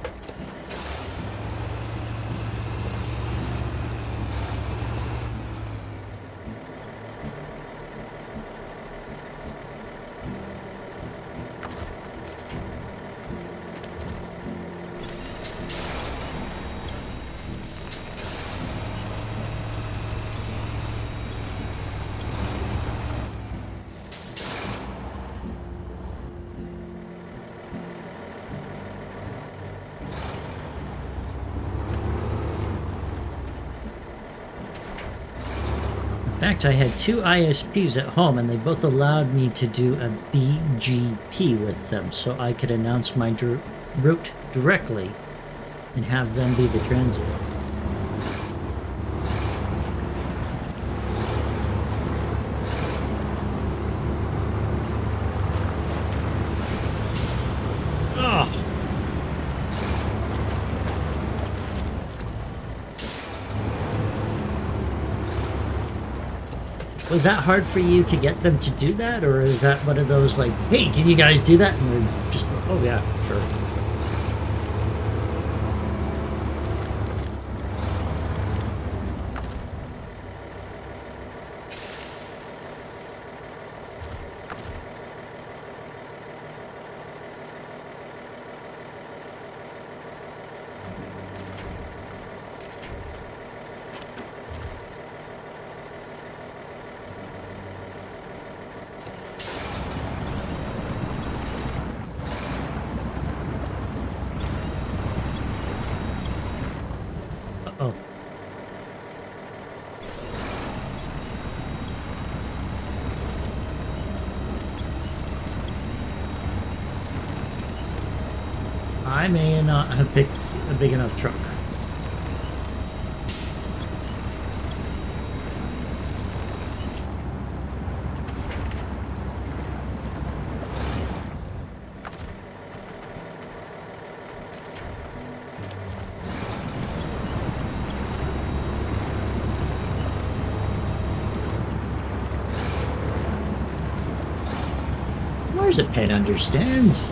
In fact, I had two ISPs at home and they both allowed me to do a BGP with them so I could announce my route directly and have them be the transit. Was that hard for you to get them to do that, or is that one of those like, hey, can you guys do that? And they're just, oh yeah, sure. Oh. I may not have picked a big enough truck. Pet understands.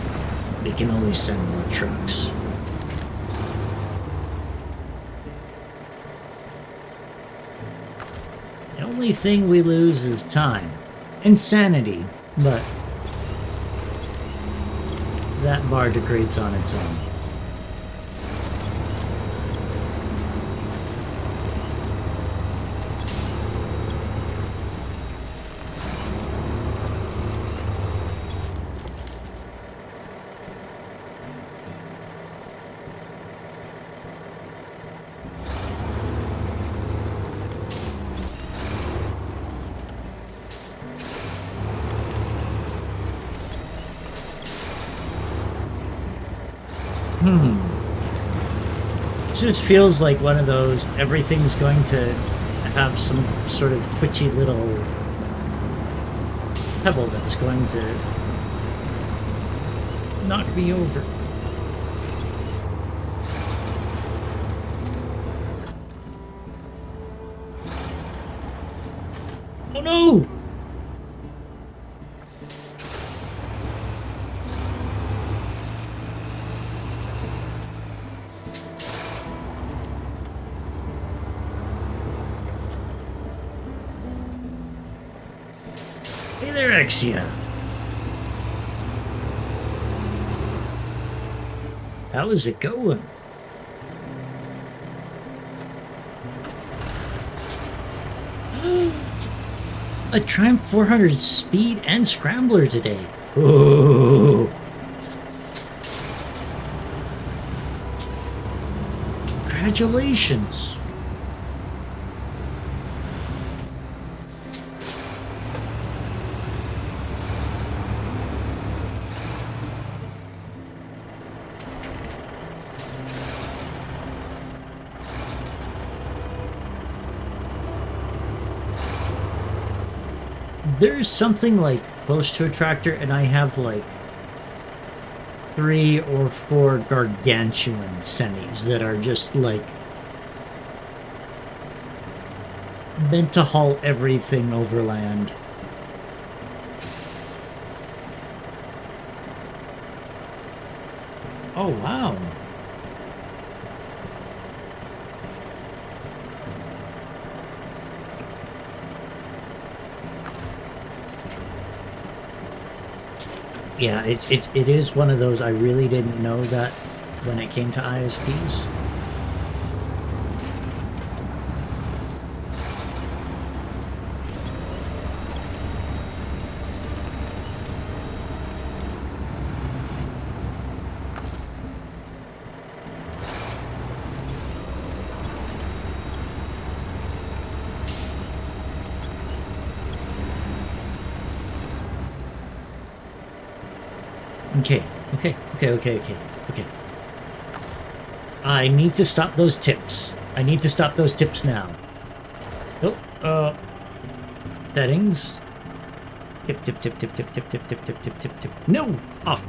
They can always send more trucks. The only thing we lose is time. And sanity, but that bar degrades on its own. It just feels like one of those, everything's going to have some sort of twitchy little pebble that's going to knock me over. Oh no! Hey there, Exia. How is it going? A Triumph 400 speed and scrambler today. Ooh. Congratulations. There's something like close to a tractor, and I have like 3 or 4 gargantuan semis that are just like meant to haul everything overland. Oh wow. Yeah, it is one of those. I really didn't know that when it came to ISPs. Okay. I need to stop those tips. I need to stop those tips now. Oh, settings. Tip. No! Off.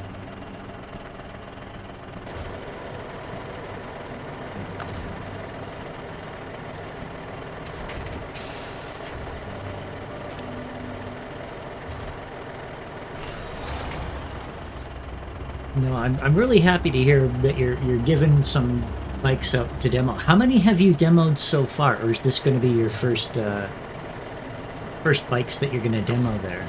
No, I'm really happy to hear that you're giving some bikes up to demo. How many have you demoed so far, or is this going to be your first bikes that you're going to demo there?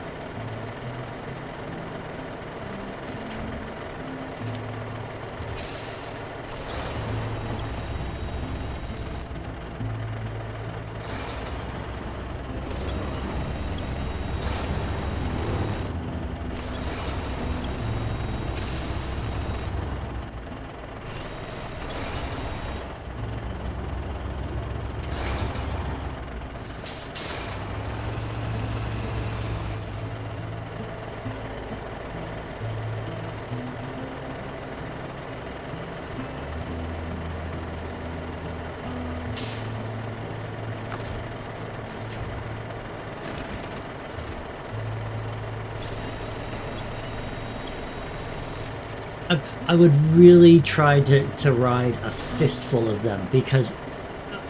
I would really try to ride a fistful of them because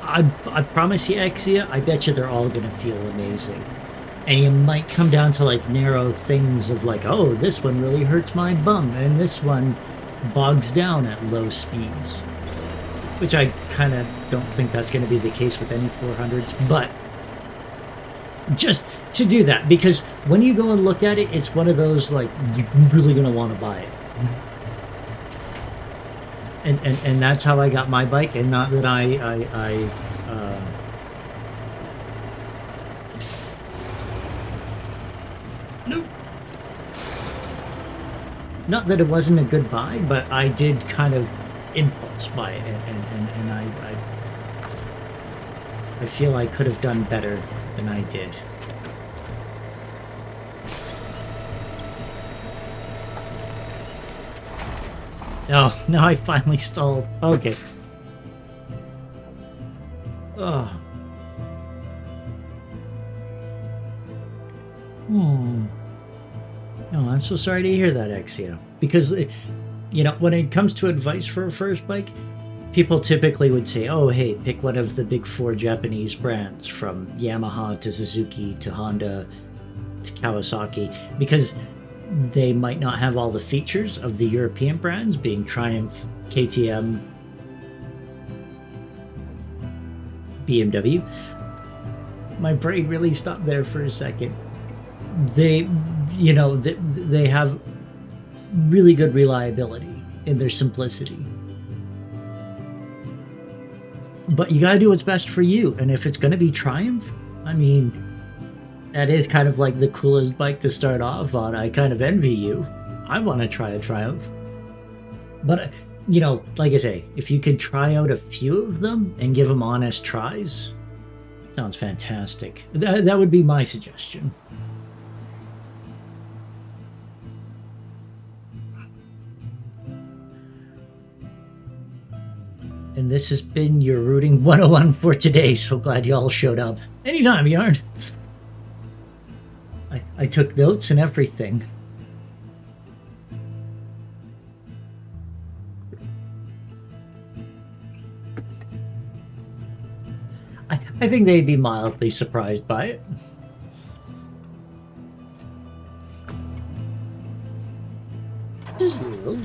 I promise you, Exia, I bet you they're all gonna feel amazing. And you might come down to like narrow things of like, oh, this one really hurts my bum, and this one bogs down at low speeds. Which I kind of don't think that's going to be the case with any 400s, but just to do that, because when you go and look at it, it's one of those like, you're really going to want to buy it. And that's how I got my bike, and not that nope. Not that it wasn't a good buy, but I did kind of impulse buy it, and I feel I could have done better than I did. Oh, now I finally stalled. Okay. Oh. Hmm. No, I'm so sorry to hear that, Exia. Because, you know, when it comes to advice for a first bike, people typically would say, oh, hey, pick one of the big four Japanese brands, from Yamaha to Suzuki to Honda to Kawasaki, because they might not have all the features of the European brands, being Triumph, KTM, BMW. My brain really stopped there for a second. They, you know, they have really good reliability in their simplicity. But you gotta do what's best for you, and if it's gonna be Triumph, I mean, that is kind of like the coolest bike to start off on. I kind of envy you. I want to try a Triumph. But, you know, like I say, if you could try out a few of them and give them honest tries, sounds fantastic. That would be my suggestion. And this has been your Rooting 101 for today. So glad you all showed up. Anytime, Yarn. I took notes and everything. I think they'd be mildly surprised by it. Just a little.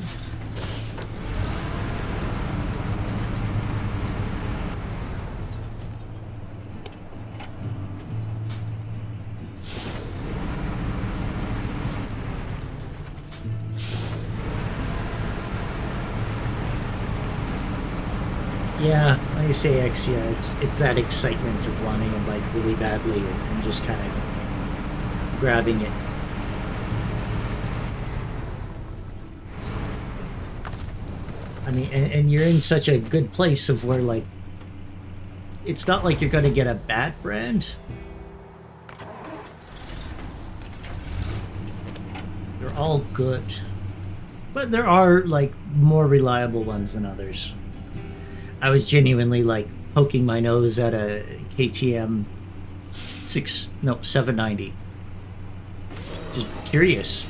Yeah, like I say, Exia, it's that excitement of wanting a bike really badly and just kind of grabbing it. I mean, and you're in such a good place of where, like, it's not like you're going to get a bad brand. They're all good. But there are, like, more reliable ones than others. I was genuinely like poking my nose at a KTM 790. Just curious.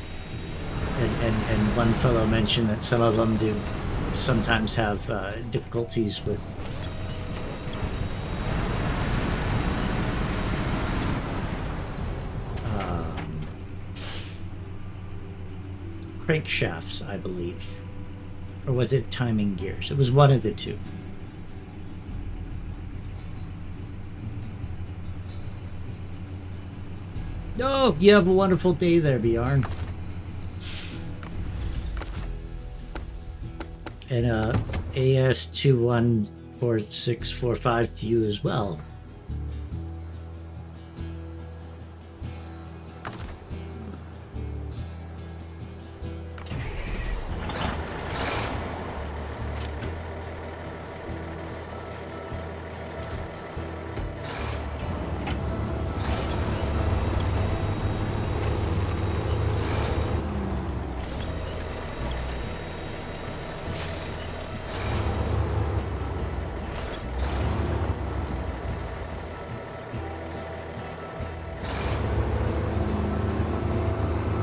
And one fellow mentioned that some of them do sometimes have difficulties with crankshafts, I believe. Or was it timing gears? It was one of the two. Oh, you have a wonderful day there, Bjorn. And AS214645 to you as well.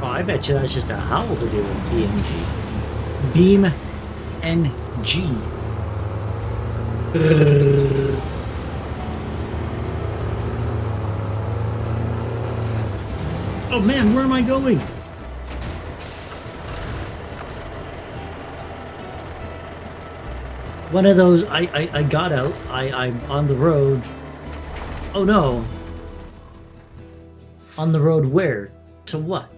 I bet you that's just a howl to do in PNG. Beam NG. Oh man, where am I going? One of those, I got out, I'm on the road. Oh no. On the road where? To what?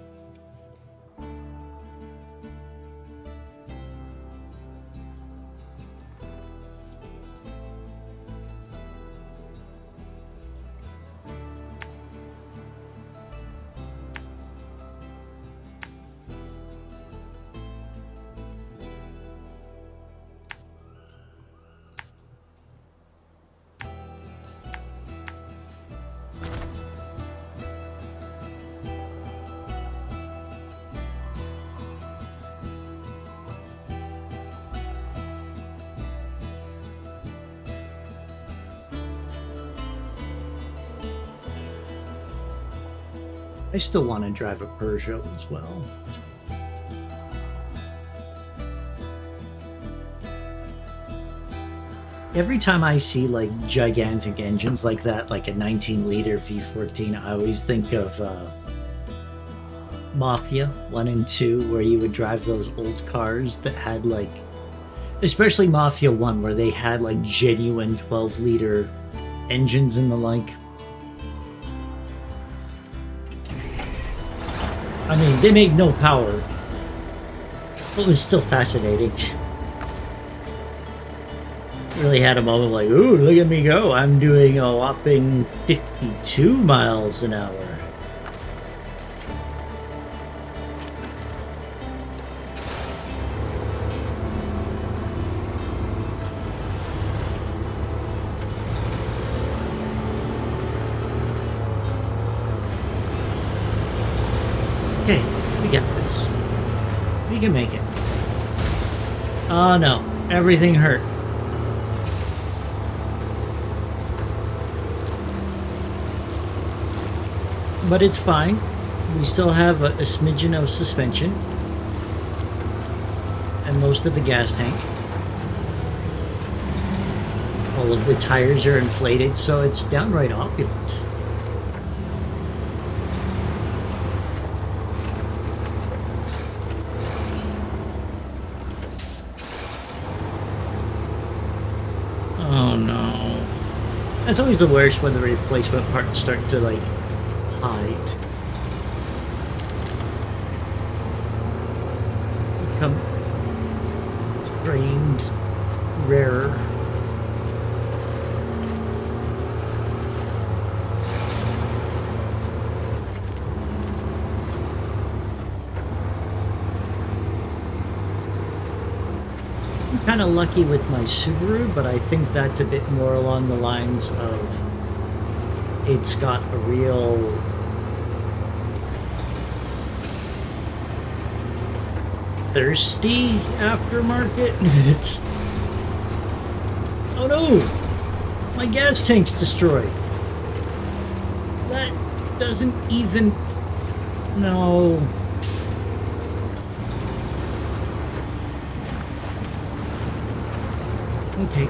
I still want to drive a Peugeot as well. Every time I see like gigantic engines like that, like a 19-liter V14, I always think of Mafia 1 and 2, where you would drive those old cars that had like, especially Mafia 1, where they had like genuine 12-liter engines and the like. I mean, they made no power, but it was still fascinating. Really had a moment like, ooh, look at me go. I'm doing a whopping 52 miles an hour. Okay, we got this. We can make it. Oh no, everything hurt. But it's fine. We still have a smidgen of suspension. And most of the gas tank. All of the tires are inflated, so it's downright opulent. Oh no. That's always the worst when the replacement parts start to like hide. Become strained, rarer. I'm kind of lucky with my Subaru, but I think that's a bit more along the lines of it's got a real thirsty aftermarket. Oh no! My gas tank's destroyed. That doesn't even... No. Okay.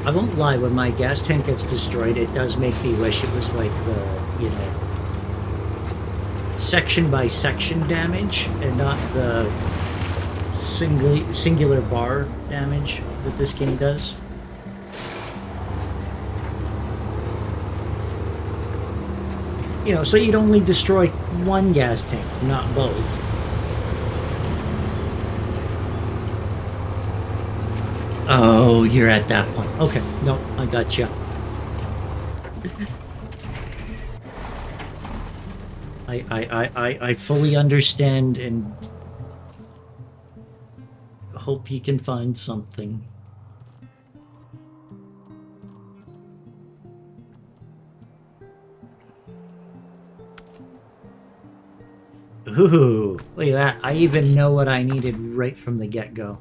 I won't lie, when my gas tank gets destroyed, it does make me wish it was like the, you know, section by section damage and not the singular bar damage that this game does. You know, so you'd only destroy one gas tank, not both. Oh, you're at that point. Okay, no, I got you. I fully understand and hope you can find something. Ooh, look at that. I even know what I needed right from the get-go.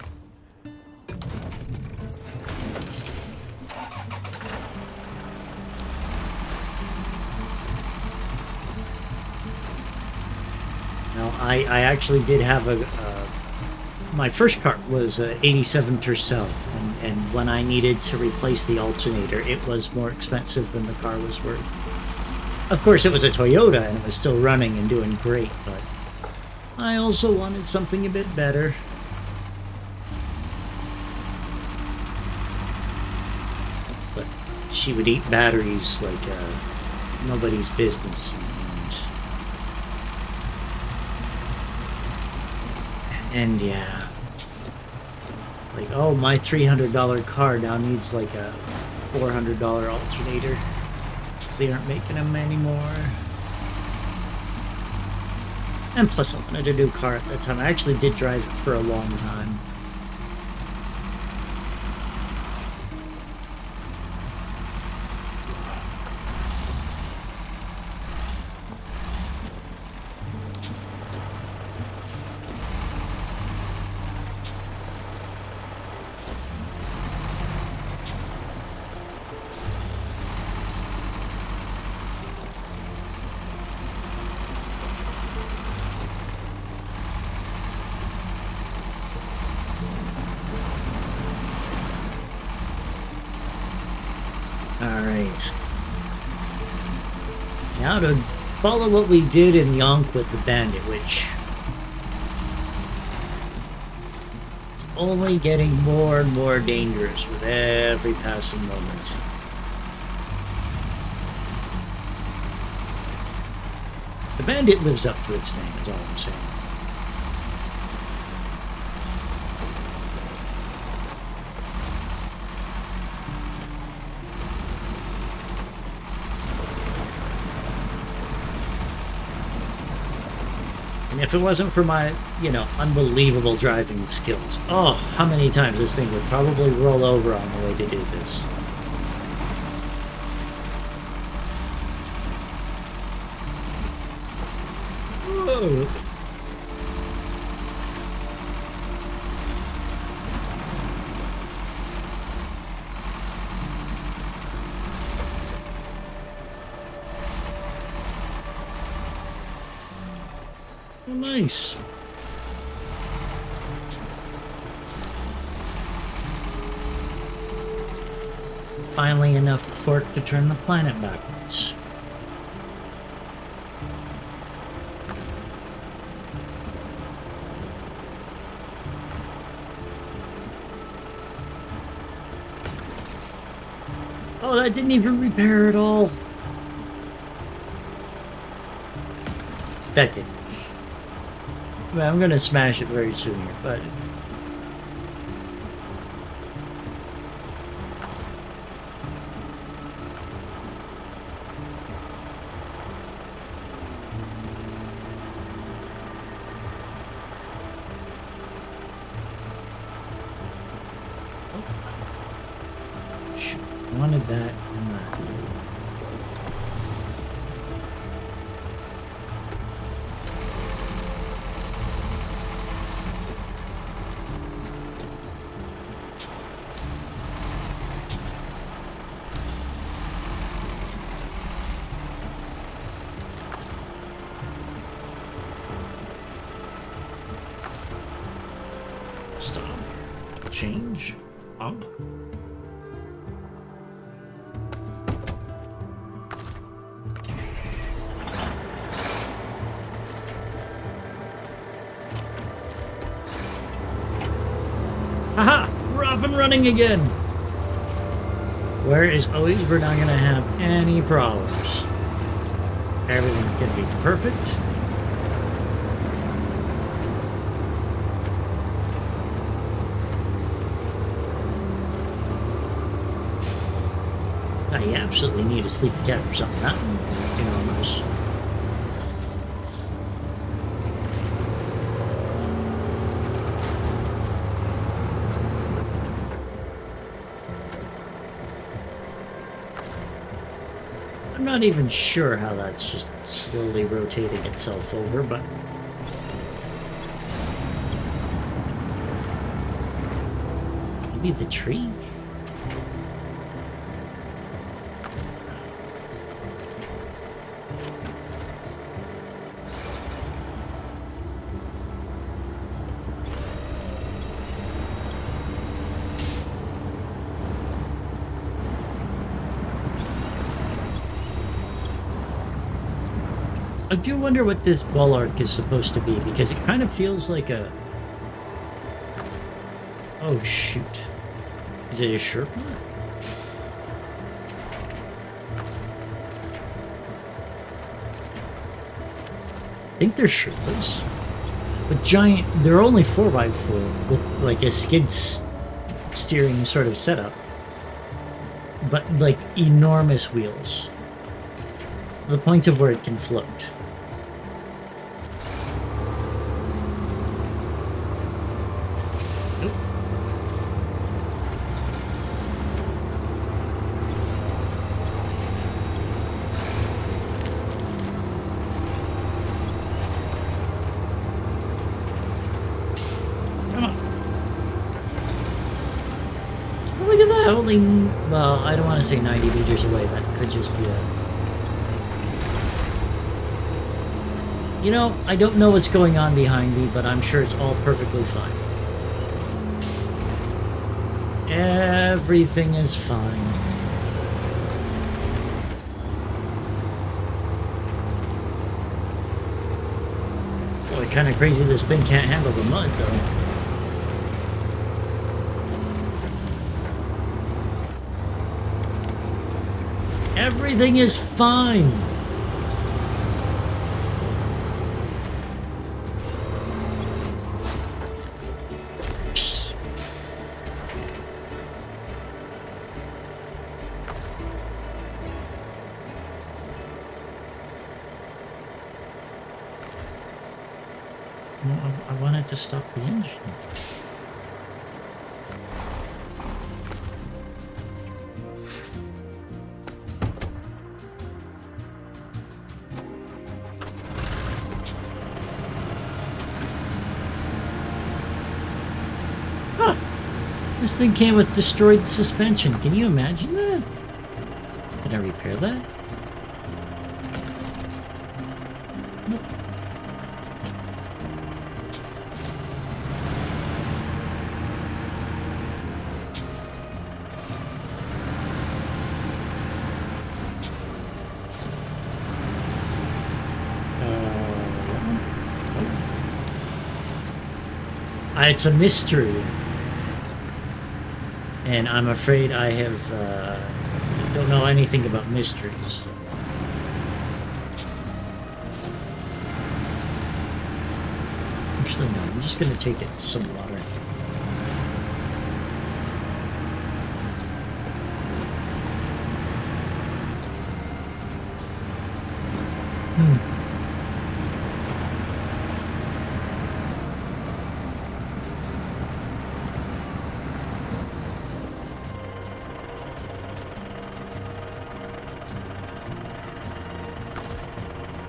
Now, I actually did have my first car was a 87 Tercel, and when I needed to replace the alternator, it was more expensive than the car was worth. Of course, it was a Toyota, and it was still running and doing great, but I also wanted something a bit better. But she would eat batteries like nobody's business. And yeah, like, oh, my $300 car now needs like a $400 alternator because they aren't making them anymore. And plus, I wanted a new car at that time. I actually did drive it for a long time. Alright. Now to follow what we did in Yonk with the Bandit, which is only getting more and more dangerous with every passing moment. The Bandit lives up to its name, is all I'm saying. And if it wasn't for my, unbelievable driving skills, oh, how many times this thing would probably roll over on the way to do this. Whoa. Oh, nice. Finally enough torque to turn the planet backwards. Oh, that didn't even repair at all. That didn't. Well, I'm gonna smash it very soon here, but I wanted that and that. Stop. Change. Up. Haha! We're up and running again! Where is always we're not gonna have any problems. Everything's gonna be perfect. You absolutely need a sleepy cat or something. That, those. I'm not even sure how that's just slowly rotating itself over, but maybe the tree? I do wonder what this wall arc is supposed to be, because it kind of feels like a... Oh, shoot. Is it a Sherpa? I think they're Sherpas. But giant... They're only 4x4 with, like, a skid steering sort of setup. But, like, enormous wheels. To the point of where it can float. Only, well, I don't want to say 90 meters away. That could just be a... You know, I don't know what's going on behind me, but I'm sure it's all perfectly fine. Everything is fine. Boy, kind of crazy this thing can't handle the mud, though. Everything is fine. I wanted to stop the engine. This thing came with destroyed suspension. Can you imagine that? Can I repair that? Nope. It's a mystery. And I'm afraid I have, don't know anything about mysteries. Actually, no, I'm just gonna take it to some water.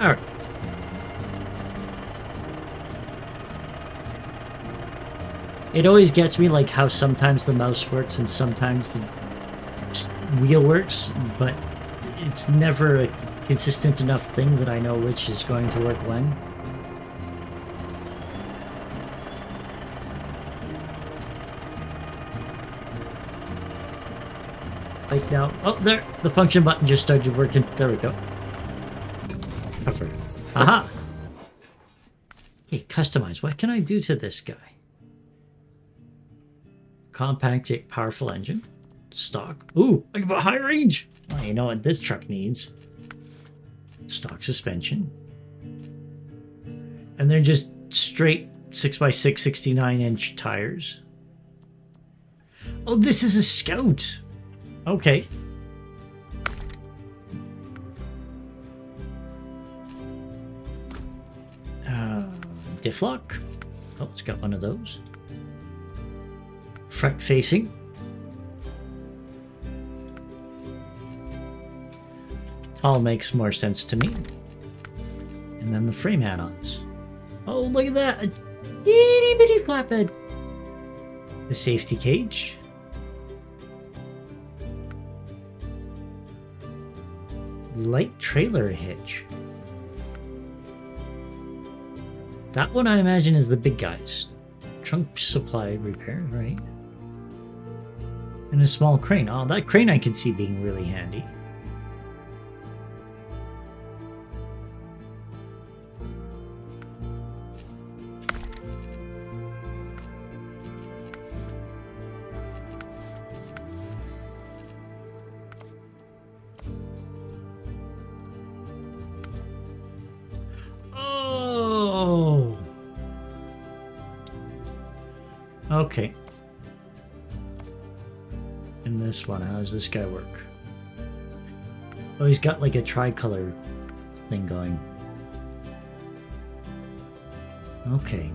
Alright. It always gets me, like, how sometimes the mouse works and sometimes the wheel works, but it's never a consistent enough thing that I know which is going to work when. Like now, oh, there, the function button just started working. There we go. Cover. Aha! Okay, customize. What can I do to this guy? Compact yet powerful engine. Stock. Ooh, I can put high range. Well, you know what this truck needs? Stock suspension. And they're just straight 6x6 69-inch tires. Oh, this is a Scout. Okay. Diff lock. Oh, it's got one of those. Front facing. All makes more sense to me. And then the frame add-ons. Oh, look at that! A itty bitty flatbed. The safety cage. Light trailer hitch. That one I imagine is the big guys. Trunk supply repair, right? And a small crane. Oh, that crane I can see being really handy. Okay. And this one, how does this guy work? Oh, he's got like a tricolor thing going. Okay.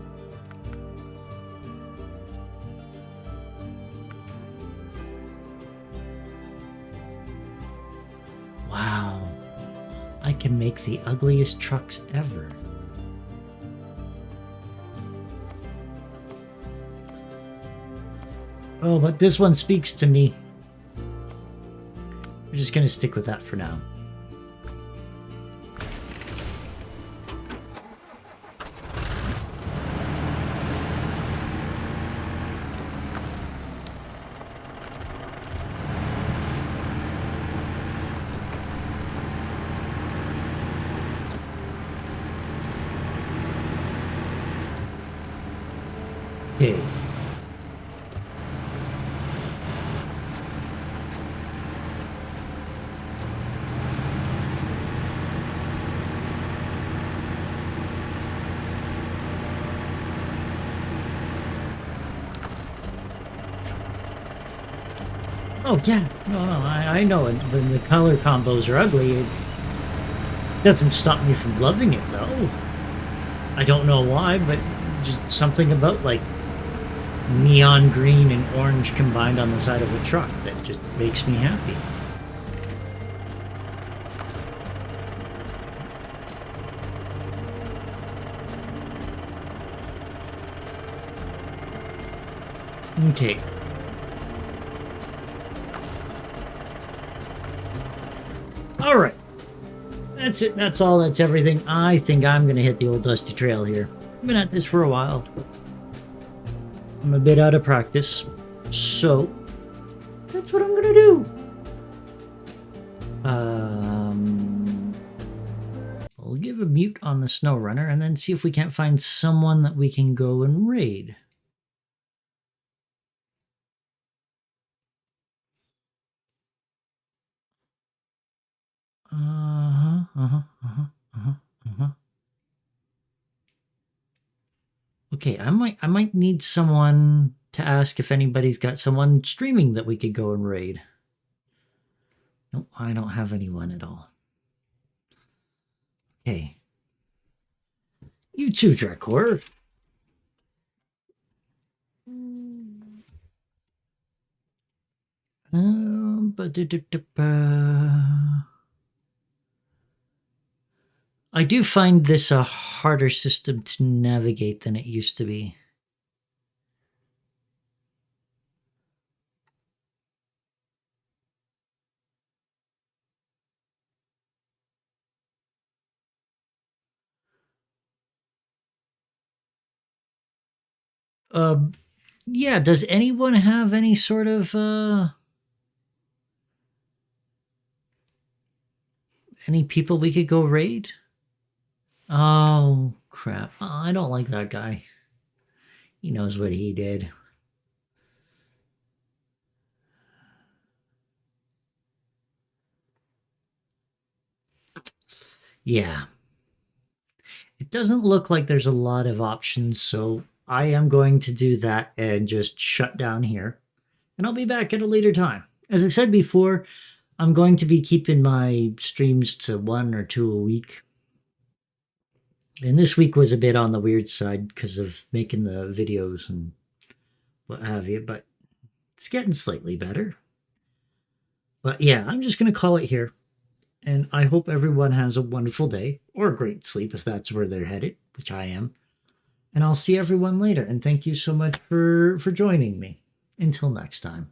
Wow. I can make the ugliest trucks ever. Oh, but this one speaks to me. We're just gonna stick with that for now. Okay. Oh yeah, no, I know it. When the color combos are ugly, it doesn't stop me from loving it though. I don't know why, but just something about like neon green and orange combined on the side of a truck that just makes me happy. Okay. All right. That's it. That's all. That's everything. I think I'm going to hit the old dusty trail here. I've been at this for a while. I'm a bit out of practice. So, that's what I'm going to do. We'll give a mute on the snow runner and then see if we can't find someone that we can go and raid. Okay, I might need someone to ask if anybody's got someone streaming that we could go and raid. Nope, I don't have anyone at all. Okay. You too, Drakor. I do find this a harder system to navigate than it used to be. Yeah, does anyone have any sort of any people we could go raid? Oh, crap. Oh, I don't like that guy. He knows what he did. Yeah. It doesn't look like there's a lot of options, so I am going to do that and just shut down here. And I'll be back at a later time. As I said before, I'm going to be keeping my streams to 1 or 2 a week. And this week was a bit on the weird side because of making the videos and what have you, but it's getting slightly better. But yeah, I'm just going to call it here. And I hope everyone has a wonderful day or a great sleep if that's where they're headed, which I am. And I'll see everyone later. And thank you so much for joining me. Until next time.